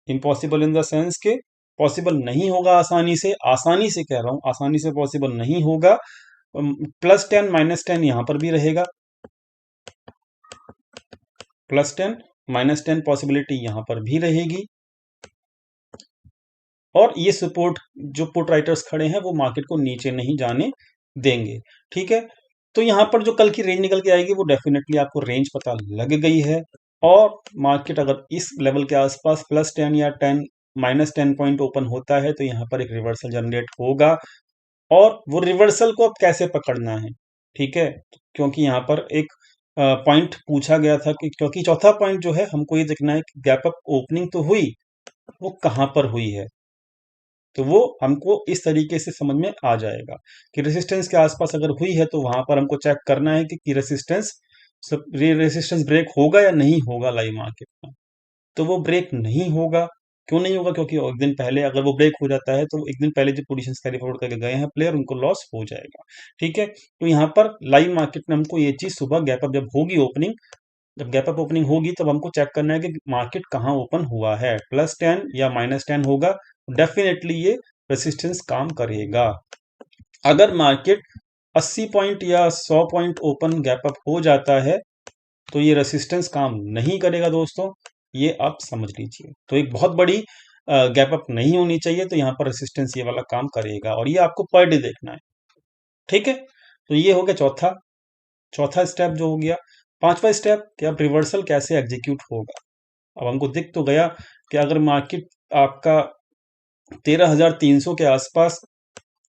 इम्पॉसिबल इन द सेंस के पॉसिबल नहीं होगा आसानी से कह रहा हूं, आसानी से पॉसिबल नहीं होगा। +10 -10 यहां पर भी रहेगा, +10 -10 पॉसिबिलिटी यहां पर भी रहेगी। और ये सपोर्ट जो पुट राइटर्स खड़े हैं वो मार्केट को नीचे नहीं जाने देंगे। ठीक है, तो यहां पर जो कल की रेंज निकल के आएगी वो डेफिनेटली आपको रेंज पता लग गई है। और मार्केट अगर इस लेवल के आसपास +10 या 10 -10 पॉइंट ओपन होता है तो यहाँ पर एक रिवर्सल जनरेट होगा। और वो रिवर्सल को अब कैसे पकड़ना है, ठीक है, क्योंकि यहाँ पर एक पॉइंट पूछा गया था कि क्योंकि चौथा पॉइंट जो है हमको ये देखना है कि गैप अप ओपनिंग तो हुई, वो कहाँ पर हुई है। तो वो हमको इस तरीके से समझ में आ जाएगा कि रेसिस्टेंस के आसपास अगर हुई है तो वहां पर हमको चेक करना है कि रेसिस्टेंस ब्रेक होगा या नहीं होगा लाइव मार्केट में। तो वो ब्रेक नहीं होगा। क्यों नहीं होगा? क्योंकि एक दिन पहले अगर वो ब्रेक हो जाता है तो एक दिन पहले जो पोजीशंस कैरी फॉरवर्ड करके गए हैं प्लेयर उनको लॉस हो जाएगा। ठीक है, तो यहाँ पर लाइव मार्केट में हमको ये चीज सुबह गैप अप जब होगी ओपनिंग जब गैप अप ओपनिंग होगी तब हमको चेक करना है कि मार्केट कहाँ ओपन हुआ है, +10 या -10 होगा, डेफिनेटली ये रेसिस्टेंस काम करेगा। अगर मार्केट 80 पॉइंट या 100 पॉइंट ओपन गैप अप हो जाता है तो ये रेसिस्टेंस काम नहीं करेगा दोस्तों, ये आप समझ लीजिए। तो एक बहुत बड़ी गैप अप नहीं होनी चाहिए, तो यहाँ पर रेसिस्टेंस ये वाला काम करेगा और ये आपको पर डे देखना है, ठीक है। तो ये हो गया चौथा स्टेप जो हो गया। पांचवा स्टेप कि अब रिवर्सल कैसे एग्जीक्यूट होगा। अब हमको दिख तो गया कि अगर मार्केट आपका 13,300 के आसपास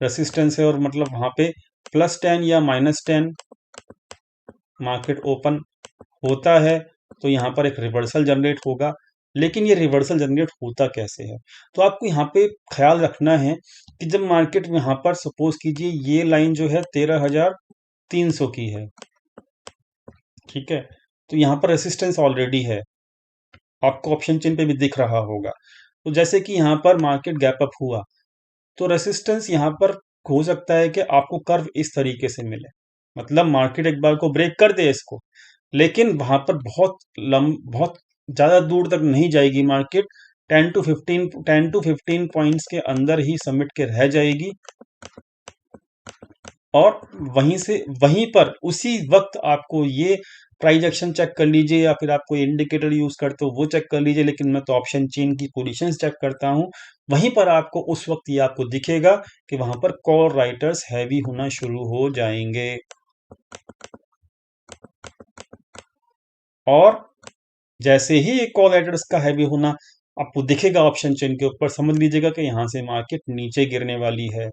रेसिस्टेंस है और मतलब वहां पे +10 या -10 मार्केट ओपन होता है तो यहाँ पर एक रिवर्सल जनरेट होगा। लेकिन ये रिवर्सल जनरेट होता कैसे है, तो आपको यहाँ पे ख्याल रखना है कि जब मार्केट यहाँ पर सपोज कीजिए ये लाइन जो है 13,300 की है, ठीक है, तो यहाँ पर रेसिस्टेंस ऑलरेडी है, आपको ऑप्शन चेन पे भी दिख रहा होगा। तो जैसे कि यहाँ पर मार्केट गैप अप हुआ तो रेसिस्टेंस यहाँ पर हो सकता है कि आपको कर्व इस तरीके से मिले, मतलब मार्केट एक बार को ब्रेक कर दे इसको, लेकिन वहां पर बहुत ज्यादा दूर तक नहीं जाएगी मार्केट, 10 to 15 पॉइंट्स के अंदर ही समिट के रह जाएगी और वहीं पर उसी वक्त आपको ये प्राइस एक्शन चेक कर लीजिए या फिर आप कोई इंडिकेटर यूज करते हो वो चेक कर लीजिए, लेकिन मैं तो ऑप्शन चेन की पोजीशंस चेक करता हूं। वहीं पर आपको उस वक्त ये आपको दिखेगा कि वहां पर कॉल राइटर्स हैवी होना शुरू हो जाएंगे और जैसे ही एक कॉल राइटर्स का हैवी होना आपको दिखेगा ऑप्शन चेन के ऊपर, समझ लीजिएगा कि यहां से मार्केट नीचे गिरने वाली है।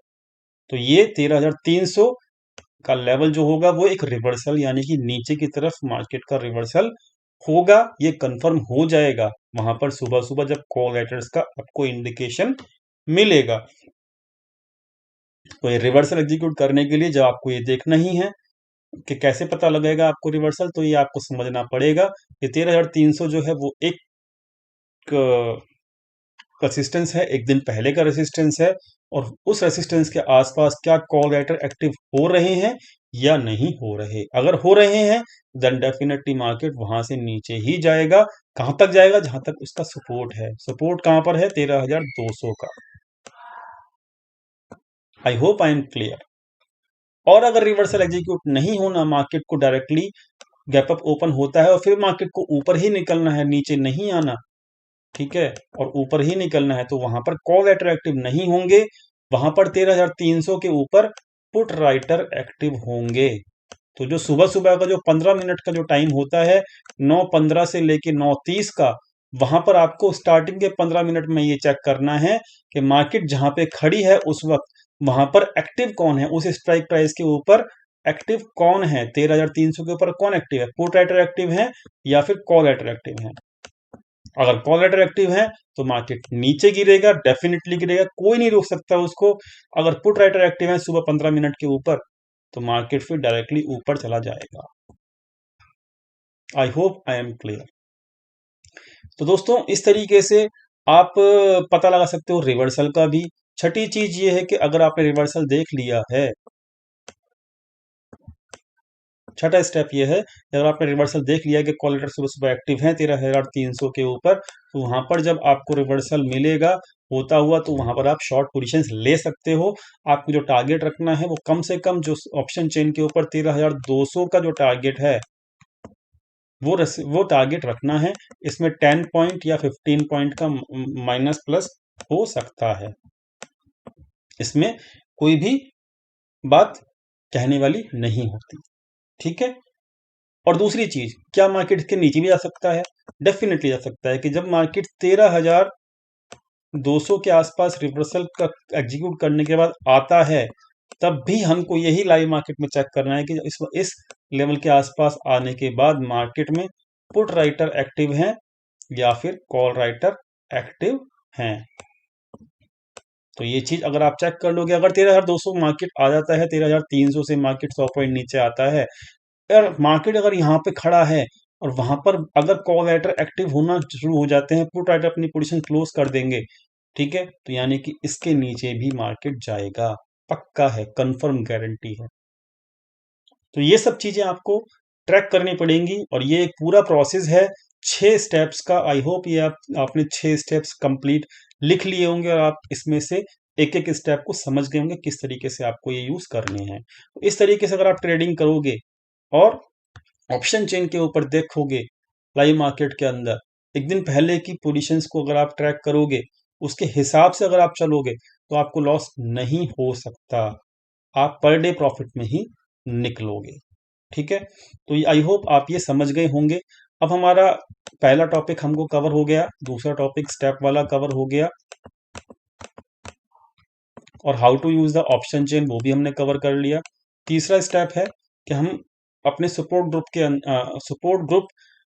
तो ये 13,300 का लेवल जो होगा वो एक रिवर्सल यानी कि नीचे की तरफ मार्केट का रिवर्सल होगा, ये कंफर्म हो जाएगा वहां पर सुबह सुबह जब कॉल राइटर्स का आपको इंडिकेशन मिलेगा। तो ये रिवर्सल एग्जीक्यूट करने के लिए जब आपको ये देखना ही है कि कैसे पता लगेगा आपको रिवर्सल, तो ये आपको समझना पड़ेगा कि 13,300 जो है वो एक रेसिस्टेंस है, एक दिन पहले का रेसिस्टेंस है और उस रेसिस्टेंस के आसपास क्या कॉल राइटर एक्टिव हो रहे हैं या नहीं हो रहे। अगर हो रहे हैं देन डेफिनेटली मार्केट वहां से नीचे ही जाएगा। कहां तक जाएगा, जहां तक उसका सपोर्ट है। सपोर्ट कहां पर है, 13,200 का। I hope I am clear. और अगर रिवर्सल एग्जीक्यूट नहीं होना, मार्केट को डायरेक्टली गैप अप ओपन होता है और फिर मार्केट को ऊपर ही निकलना है, नीचे नहीं आना, ठीक है, और ऊपर ही निकलना है, तो वहां पर कॉल राइटर एक्टिव नहीं होंगे, वहां पर 13,300 के ऊपर पुट राइटर एक्टिव होंगे। तो जो सुबह सुबह का जो 15 मिनट का जो टाइम होता है 9:15 से लेके 9:30 का, वहां पर आपको स्टार्टिंग के 15 मिनट में ये चेक करना है कि मार्केट जहां पे खड़ी है उस वक्त वहां पर एक्टिव कौन है, उस स्ट्राइक प्राइस के ऊपर एक्टिव कौन है, 13,300 के ऊपर कौन एक्टिव है, पुट राइटर एक्टिव है या फिर कॉल राइटर एक्टिव है। अगर कॉल राइटर एक्टिव है तो मार्केट नीचे गिरेगा, डेफिनेटली गिरेगा, कोई नहीं रोक सकता उसको। अगर पुट राइटर एक्टिव है सुबह 15 मिनट के ऊपर तो मार्केट फिर डायरेक्टली ऊपर चला जाएगा। I hope I am clear. तो दोस्तों इस तरीके से आप पता लगा सकते हो रिवर्सल का भी। छठी चीज ये है कि अगर आपने रिवर्सल देख लिया है, छठा स्टेप ये है कि अगर आपने रिवर्सल देख लिया कि कॉल राइटर सुबह सुबह एक्टिव है 13,300 के ऊपर, तो वहां पर जब आपको रिवर्सल मिलेगा होता हुआ तो वहां पर आप शॉर्ट पोजीशंस ले सकते हो। आपको जो टारगेट रखना है वो कम से कम जो ऑप्शन चेन के ऊपर 13,200 का जो टारगेट है वो टारगेट रखना है। इसमें 10 पॉइंट या 15 पॉइंट का माइनस प्लस हो सकता है, इसमें कोई भी बात कहने वाली नहीं होती, ठीक है। और दूसरी चीज, क्या मार्केट इसके नीचे भी जा सकता है? डेफिनेटली जा सकता है कि जब मार्केट 13,200 के आसपास रिवर्सल का एग्जीक्यूट करने के बाद आता है तब भी हमको यही लाइव मार्केट में चेक करना है कि इस लेवल के आसपास आने के बाद मार्केट में पुट राइटर एक्टिव हैं या फिर कॉल राइटर एक्टिव हैं। तो ये चीज अगर आप चेक कर लोगे, अगर 13,200 मार्केट आ जाता है, 13,300 से मार्केट 100 पॉइंट नीचे आता है, यार मार्केट अगर यहाँ पे खड़ा है और वहां पर अगर कॉल राइटर एक्टिव होना शुरू हो जाते हैं, पुट राइटर अपनी पोजीशन क्लोज कर देंगे, ठीक है, तो यानी कि इसके नीचे भी मार्केट जाएगा, पक्का है, कंफर्म गारंटी है। तो ये सब चीजें आपको ट्रैक करनी पड़ेंगी और ये एक पूरा प्रोसेस है 6 स्टेप्स का। आई होप ये आपने 6 स्टेप्स कंप्लीट लिख लिए होंगे और आप इसमें से एक एक स्टेप को समझ गए होंगे किस तरीके से आपको ये यूज करने हैं। तो इस तरीके से अगर आप ट्रेडिंग करोगे और ऑप्शन चेन के ऊपर देखोगे लाइव मार्केट के अंदर एक दिन पहले की पोजीशंस को अगर आप ट्रैक करोगे, उसके हिसाब से अगर आप चलोगे तो आपको लॉस नहीं हो सकता। आप पर डे प्रॉफिट में ही निकलोगे। ठीक है, तो आई होप आप ये समझ गए होंगे। अब हमारा पहला टॉपिक हमको कवर हो गया, दूसरा टॉपिक स्टेप वाला कवर हो गया और how to use the option chain वो भी हमने कवर कर लिया। तीसरा स्टेप है कि हम अपने सपोर्ट ग्रुप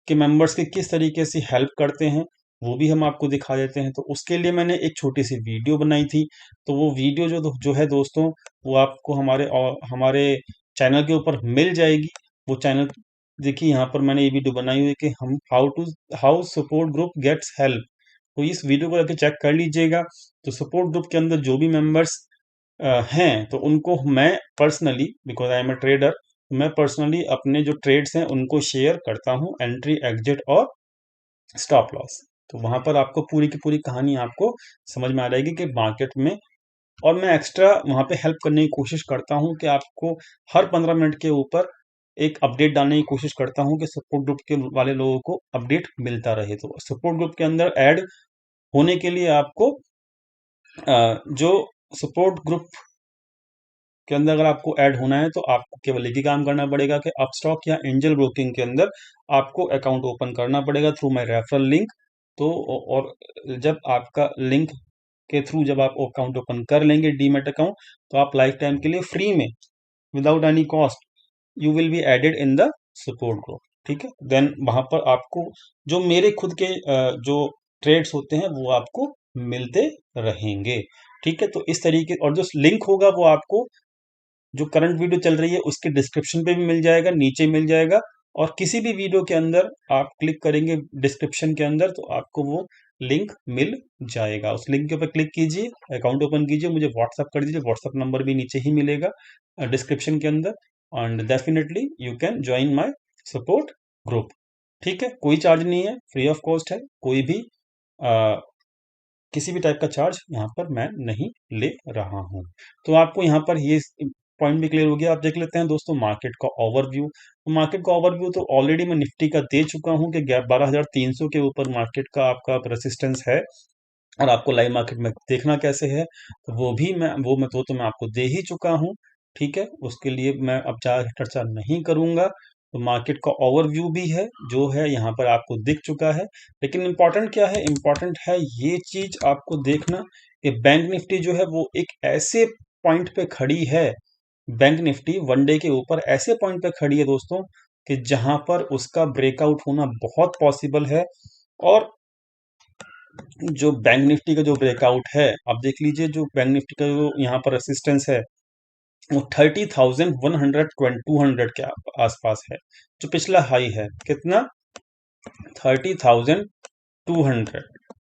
के मेंबर्स की किस तरीके से हेल्प करते हैं वो भी हम आपको दिखा देते हैं। तो उसके लिए मैंने एक छोटी सी वीडियो बनाई थी, तो वो वीडियो जो है दोस्तों वो आपको हमारे चैनल के ऊपर मिल जाएगी। वो चैनल देखिए, यहाँ पर मैंने ये वीडियो बनाई हुई है कि हम how support group gets help. तो इस वीडियो को जाके चेक कर लीजिएगा। तो सपोर्ट ग्रुप के अंदर जो भी मेंबर्स हैं तो उनको मैं personally, because I am a trader, मैं पर्सनली अपने जो ट्रेड्स हैं उनको शेयर करता हूँ, एंट्री एग्जिट और स्टॉप लॉस। तो वहां पर आपको पूरी की पूरी कहानी आपको समझ में आ जाएगी कि मार्केट में। और मैं एक्स्ट्रा वहां पे हेल्प करने की कोशिश करता हूं कि आपको हर 15 मिनट के ऊपर एक अपडेट डालने की कोशिश करता हूं कि सपोर्ट ग्रुप के वाले लोगों को अपडेट मिलता रहे। तो सपोर्ट ग्रुप के अंदर ऐड होने के लिए आपको जो सपोर्ट ग्रुप के अंदर अगर आपको ऐड होना है तो आपको केवल एक ही काम करना पड़ेगा कि अपस्टॉक या एंजल ब्रोकिंग के अंदर आपको अकाउंट ओपन करना पड़ेगा थ्रू माय रेफरल लिंक। तो और जब आपका लिंक के थ्रू जब आप अकाउंट ओपन कर लेंगे डीमैट अकाउंट, तो आप लाइफ टाइम के लिए फ्री में without any cost you will be added in the support group. ठीक है, देन वहां पर आपको जो मेरे खुद के जो ट्रेड्स होते हैं वो आपको मिलते रहेंगे। ठीक है, तो इस तरीके, और जो लिंक होगा वो आपको जो करंट वीडियो चल रही है उसके डिस्क्रिप्शन पे भी मिल जाएगा, नीचे मिल जाएगा। और किसी भी वीडियो के अंदर आप क्लिक करेंगे डिस्क्रिप्शन के अंदर तो आपको वो लिंक मिल जाएगा। उस लिंक के ऊपर क्लिक कीजिए, अकाउंट ओपन कीजिए, मुझे व्हाट्सअप कर दीजिए, व्हाट्सअप नंबर भी नीचे ही मिलेगा डिस्क्रिप्शन के अंदर। And definitely you can join my support group. ठीक है, कोई चार्ज नहीं है, फ्री ऑफ कॉस्ट है। कोई भी किसी भी टाइप का चार्ज यहाँ पर मैं नहीं ले रहा हूँ। तो आपको यहाँ पर ये पॉइंट भी क्लियर हो गया। आप देख लेते हैं दोस्तों मार्केट का ओवरव्यू। तो मार्केट का ओवरव्यू तो ऑलरेडी मैं निफ्टी का दे चुका हूँ कि गैप 12,300 के ऊपर मार्केट का आपका रेसिस्टेंस है और आपको लाइव मार्केट में देखना कैसे है तो वो मैं आपको दे ही चुका हूँ। ठीक है, उसके लिए मैं अब ज़्यादा चर्चा नहीं करूंगा। तो मार्केट का ओवरव्यू भी है जो है यहाँ पर आपको दिख चुका है। लेकिन इम्पॉर्टेंट क्या है, इम्पॉर्टेंट है ये चीज आपको देखना कि बैंक निफ्टी जो है वो एक ऐसे पॉइंट पे खड़ी है, बैंक निफ्टी वन डे के ऊपर ऐसे पॉइंट पे खड़ी है दोस्तों कि जहां पर उसका ब्रेकआउट होना बहुत पॉसिबल है। और जो बैंक निफ्टी का जो ब्रेकआउट है, आप देख लीजिए, जो बैंक निफ्टी का जो यहाँ पर रेसिस्टेंस है वो 30,100 के आसपास है। जो पिछला हाई है कितना, 30,200।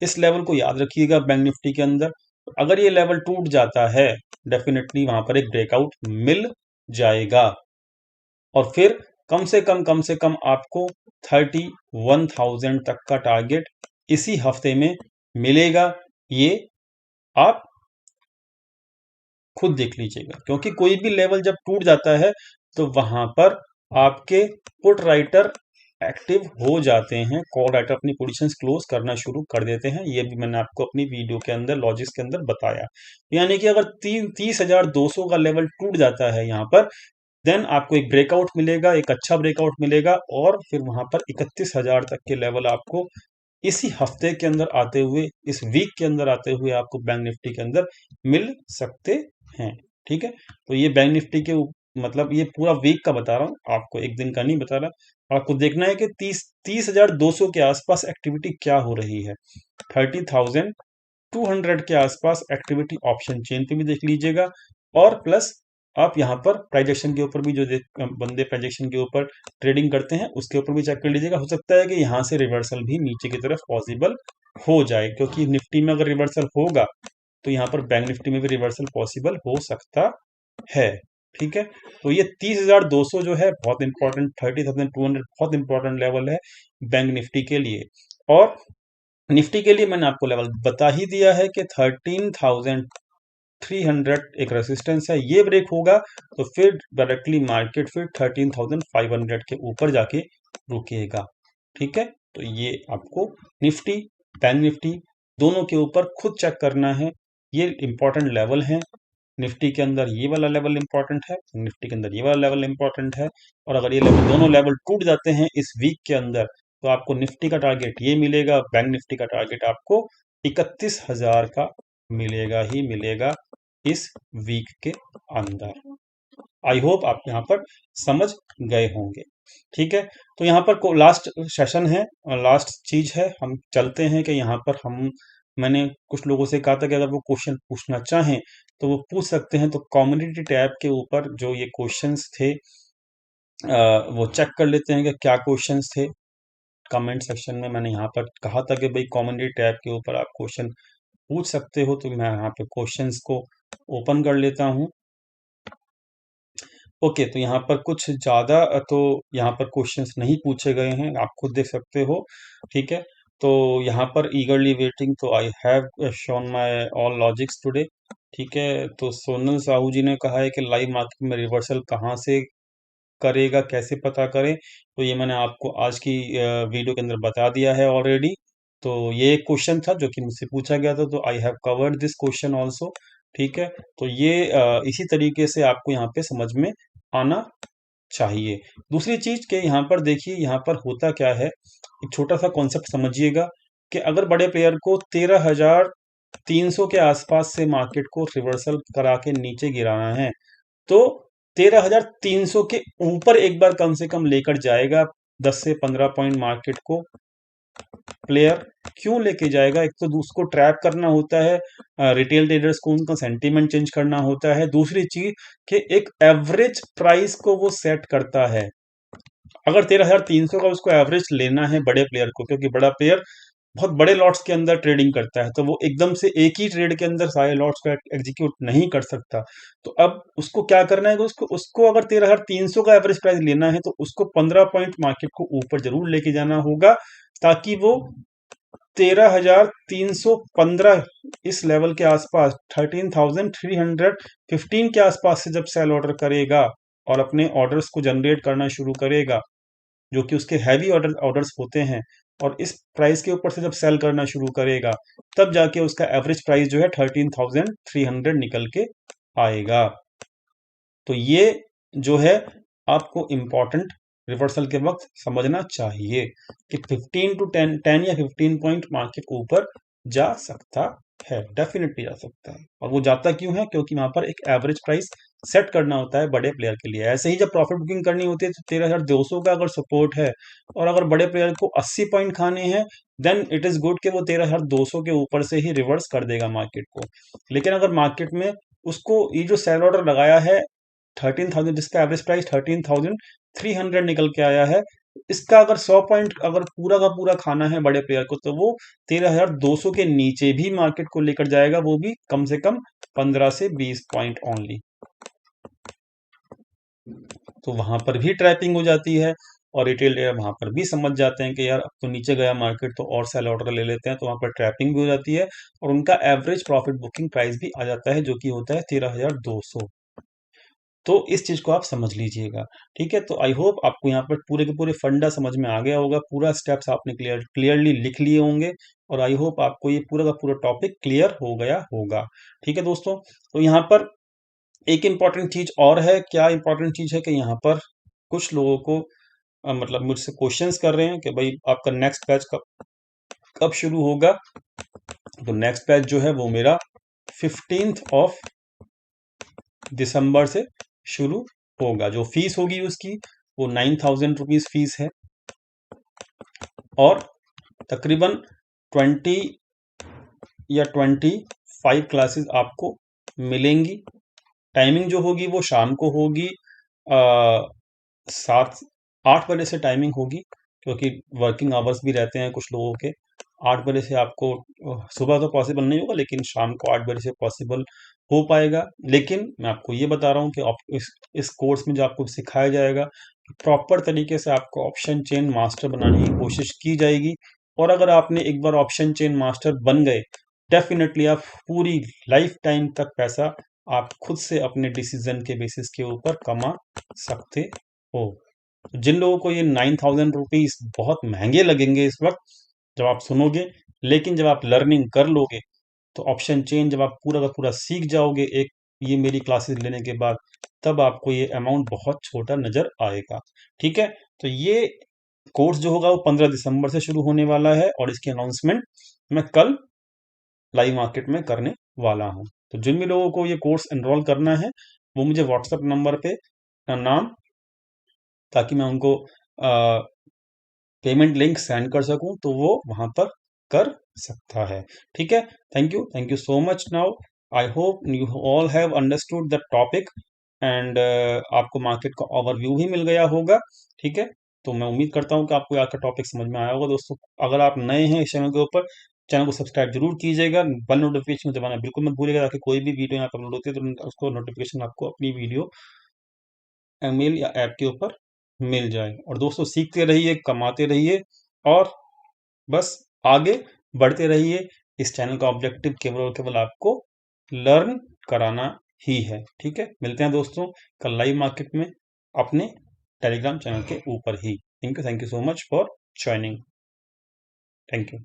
इस लेवल को याद रखिएगा बैंक निफ्टी के अंदर। अगर ये लेवल टूट जाता है डेफिनेटली वहां पर एक ब्रेकआउट मिल जाएगा और फिर कम से कम आपको 31,000 तक का टारगेट इसी हफ्ते में मिलेगा। ये आप खुद देख लीजिएगा, क्योंकि कोई भी लेवल जब टूट जाता है तो वहां पर आपके पुट राइटर एक्टिव हो जाते हैं, कॉल राइटर अपनी पोजीशंस क्लोज करना शुरू कर देते हैं। ये भी मैंने आपको अपनी वीडियो के अंदर लॉजिक्स के अंदर बताया। यानी कि अगर 30,200 का लेवल टूट जाता है यहाँ पर, देन आपको एक ब्रेकआउट मिलेगा, एक अच्छा ब्रेकआउट मिलेगा और फिर वहां पर 31,000 तक के लेवल आपको इसी हफ्ते के अंदर आते हुए, इस वीक के अंदर आते हुए आपको बैंक निफ्टी के अंदर मिल सकते हैं। ठीक है, तो ये बैंक निफ्टी के मतलब ये पूरा वीक का बता रहा हूँ आपको, एक दिन का नहीं बता रहा। आपको देखना है कि 30,200 के आसपास एक्टिविटी क्या हो रही है। 30,200 के आसपास एक्टिविटी ऑप्शन चेन पे भी देख लीजिएगा। और प्लस आप यहाँ पर प्राइजेक्शन के ऊपर भी जो बंदे प्राइजेक्शन के ऊपर ट्रेडिंग करते हैं उसके ऊपर भी चेक कर लीजिएगा। हो सकता है कि यहाँ से रिवर्सल भी नीचे की तरफ पॉसिबल हो जाए, क्योंकि निफ्टी में अगर रिवर्सल होगा तो यहाँ पर बैंक निफ्टी में भी रिवर्सल पॉसिबल हो सकता है। ठीक है, तो ये 30,200 जो है बहुत इंपॉर्टेंट, 30,200 बहुत इंपॉर्टेंट लेवल है बैंक निफ्टी के लिए। और निफ्टी के लिए मैंने आपको लेवल बता ही दिया है कि 13,300 एक रेसिस्टेंस है, ये ब्रेक होगा तो फिर डायरेक्टली मार्केट फिर 13,500 के ऊपर जाके रुकेगा। ठीक है, तो ये आपको निफ्टी, बैंक निफ्टी दोनों के ऊपर खुद चेक करना है। ये इंपॉर्टेंट लेवल है, निफ्टी के अंदर ये वाला लेवल इंपॉर्टेंट है, निफ्टी के अंदर ये वाला लेवल इंपॉर्टेंट है। और अगर ये लेवल, दोनों लेवल टूट जाते हैं इस वीक के अंदर, तो आपको निफ्टी का टारगेट ये मिलेगा, बैंक निफ्टी का टारगेट आपको 31,000 का मिलेगा ही मिलेगा इस वीक के अंदर। आई होप आप यहाँ पर समझ गए होंगे। ठीक है, तो यहाँ पर को लास्ट सेशन है और लास्ट चीज है, हम चलते हैं कि यहाँ पर मैंने कुछ लोगों से कहा था कि अगर वो क्वेश्चन पूछना चाहें तो वो पूछ सकते हैं। तो कम्युनिटी टैब के ऊपर जो ये क्वेश्चंस थे, वो चेक कर लेते हैं कि क्या क्वेश्चंस थे। कमेंट सेक्शन में मैंने यहाँ पर कहा था कि भाई कम्युनिटी टैब के ऊपर आप क्वेश्चन पूछ सकते हो, तो मैं यहाँ पे क्वेश्चंस को ओपन कर लेता हूँ। ओके, तो यहाँ पर कुछ ज़्यादा तो यहाँ पर क्वेश्चंस नहीं पूछे गए हैं, आप खुद देख सकते हो। ठीक है, तो यहाँ पर ईगरली वेटिंग, तो I have shown my all logics today. ठीक है, तो सोनल साहू जी ने कहा है कि लाइव मार्केट में रिवर्सल कहाँ से करेगा, कैसे पता करें, तो ये मैंने आपको आज की वीडियो के अंदर बता दिया है ऑलरेडी। तो ये एक क्वेश्चन था जो कि मुझसे पूछा गया था, तो I have covered this question also. ठीक है, तो ये इसी तरीके से आपको यहाँ पे समझ में आना चाहिए। दूसरी चीज के यहाँ पर देखिए, यहाँ पर होता क्या है, एक छोटा सा कॉन्सेप्ट समझिएगा कि अगर बड़े प्लेयर को 13,300 के आसपास से मार्केट को रिवर्सल करा के नीचे गिराना है, तो 13,300 के ऊपर एक बार कम से कम लेकर जाएगा 10 से 15 पॉइंट मार्केट को प्लेयर। क्यों लेके जाएगा? एक तो उसको ट्रैप करना होता है, रिटेल ट्रेडर्स को उनका सेंटीमेंट चेंज करना होता है। दूसरी चीज कि एक एवरेज प्राइस को वो सेट करता है। अगर 13,300 का उसको एवरेज लेना है बड़े प्लेयर को, क्योंकि बड़ा प्लेयर बहुत बड़े लॉट्स के अंदर ट्रेडिंग करता है, तो वो एकदम से एक ही ट्रेड के अंदर सारे लॉट्स को एग्जीक्यूट नहीं कर सकता। तो अब उसको क्या करना है, उसको उसको अगर 13,300 का एवरेज प्राइस लेना है, तो उसको 15 पॉइंट मार्केट को ऊपर जरूर लेके जाना होगा, ताकि वो 13,315 इस लेवल के आसपास, 13,315 के आसपास से जब सेल ऑर्डर करेगा और अपने ऑर्डर्स को जनरेट करना शुरू करेगा, जो कि उसके हैवी ऑर्डर्स होते हैं, और इस प्राइस के ऊपर से जब सेल करना शुरू करेगा, तब जाके उसका एवरेज प्राइस जो है 13,300 निकल के आएगा। तो ये जो है आपको इम्पोर्टेंट रिवर्सल के वक्त समझना चाहिए कि 15 टू 10 या 15 पॉइंट मार्केट ऊपर जा सकता है, डेफिनेटली जा सकता है। और वो जाता क्यों है? क्योंकि वहां पर एक एवरेज प्राइस सेट करना होता है बड़े प्लेयर के लिए। ऐसे ही जब प्रॉफिट बुकिंग करनी होती है, तो 13,200 का अगर सपोर्ट है और अगर बड़े प्लेयर को 80 पॉइंट खाने हैं, देन इट इज गुड कि वो 13,200 के ऊपर से ही रिवर्स कर देगा मार्केट को। लेकिन अगर मार्केट में उसको ये जो सेल ऑर्डर लगाया है 13,000, जिसका एवरेज प्राइस 13,300 निकल के आया है, इसका अगर 100 पॉइंट अगर पूरा का पूरा खाना है बड़े प्लेयर को, तो वो 13,200 के नीचे भी मार्केट को लेकर जाएगा, वो भी कम से कम 15 से 20 पॉइंट ओनली। तो वहां पर भी ट्रैपिंग हो जाती है, और रिटेल ट्रेडर वहां पर भी समझ जाते हैं कि यार अब तो नीचे गया मार्केट, तो और सेल ऑर्डर ले लेते हैं, तो वहां पर ट्रैपिंग भी हो जाती है, और उनका एवरेज प्रॉफिट बुकिंग प्राइस भी आ जाता है, जो कि होता है 13,200। तो इस चीज को आप समझ लीजिएगा। ठीक है, तो आई होप आपको यहाँ पर पूरे के पूरे फंडा समझ में आ गया होगा, पूरा स्टेप्स आपने क्लियरली लिख लिए होंगे, और आई होप आपको ये पूरा का पूरा टॉपिक क्लियर हो गया होगा। ठीक है दोस्तों, तो यहाँ पर एक इम्पॉर्टेंट चीज और है। क्या इम्पॉर्टेंट चीज है कि यहाँ पर कुछ लोगों को मतलब मुझसे क्वेश्चंस कर रहे हैं कि भाई आपका नेक्स्ट बैच कब कब शुरू होगा। तो नेक्स्ट बैच जो है वो मेरा 15th ऑफ दिसंबर से शुरू होगा। जो फीस होगी उसकी, वो 9,000 रुपीज फीस है, और तकरीबन 20 या 25 क्लासेस आपको मिलेंगी। टाइमिंग जो होगी वो शाम को होगी, 7-8 बजे से टाइमिंग होगी, क्योंकि वर्किंग आवर्स भी रहते हैं कुछ लोगों के। 8 बजे से आपको सुबह तो पॉसिबल नहीं होगा, लेकिन शाम को 8 बजे से पॉसिबल हो पाएगा। लेकिन मैं आपको ये बता रहा हूँ कि आप इस कोर्स में जो आपको सिखाया जाएगा, प्रॉपर तरीके से आपको ऑप्शन चेन मास्टर बनाने की कोशिश की जाएगी। और अगर आपने एक बार ऑप्शन चेन मास्टर बन गए, डेफिनेटली आप पूरी लाइफ टाइम तक पैसा आप खुद से अपने डिसीजन के बेसिस के ऊपर कमा सकते हो। जिन लोगों को ये 9,000 रुपीज बहुत महंगे लगेंगे इस वक्त जब आप सुनोगे, लेकिन जब आप लर्निंग कर लोगे तो ऑप्शन चेन जब आप पूरा का पूरा सीख जाओगे एक ये मेरी क्लासेस लेने के बाद, तब आपको ये अमाउंट बहुत छोटा नजर आएगा। ठीक है, तो ये कोर्स जो होगा वो 15 दिसंबर से शुरू होने वाला है और इसकी अनाउंसमेंट मैं कल लाइव मार्केट में करने वाला हूँ। तो जिन भी लोगों को ये कोर्स एनरोल करना है वो मुझे व्हाट्सएप नंबर पे नाम, ताकि मैं उनको पेमेंट लिंक सेंड कर सकूं तो वो वहां पर कर सकता है। ठीक है, thank you so much. Now I hope you all have understood the topic and आपको मार्केट का ओवरव्यू भी मिल गया होगा। ठीक है, तो मैं उम्मीद करता हूँ कि आपको आज का टॉपिक समझ में आया होगा। दोस्तों, अगर आप नए हैं इस चैनल के ऊपर, चैनल को सब्सक्राइब जरूर कीजिएगा, बेल नोटिफिकेशन दबाना बिल्कुल मत भूलिएगा, ताकि कोई भी वीडियो यहाँ पर अपलोड होती है तो उसको नोटिफिकेशन आपको अपनी वीडियो ईमेल या ऐप के ऊपर मिल जाए। और दोस्तों, सीखते रहिए, कमाते रहिए और बस आगे बढ़ते रहिए। इस चैनल का ऑब्जेक्टिव केवल और केवल आपको लर्न कराना ही है। ठीक है, मिलते हैं दोस्तों कल लाइव मार्केट में अपने टेलीग्राम चैनल के ऊपर ही। Thank you so much for joining. Thank you.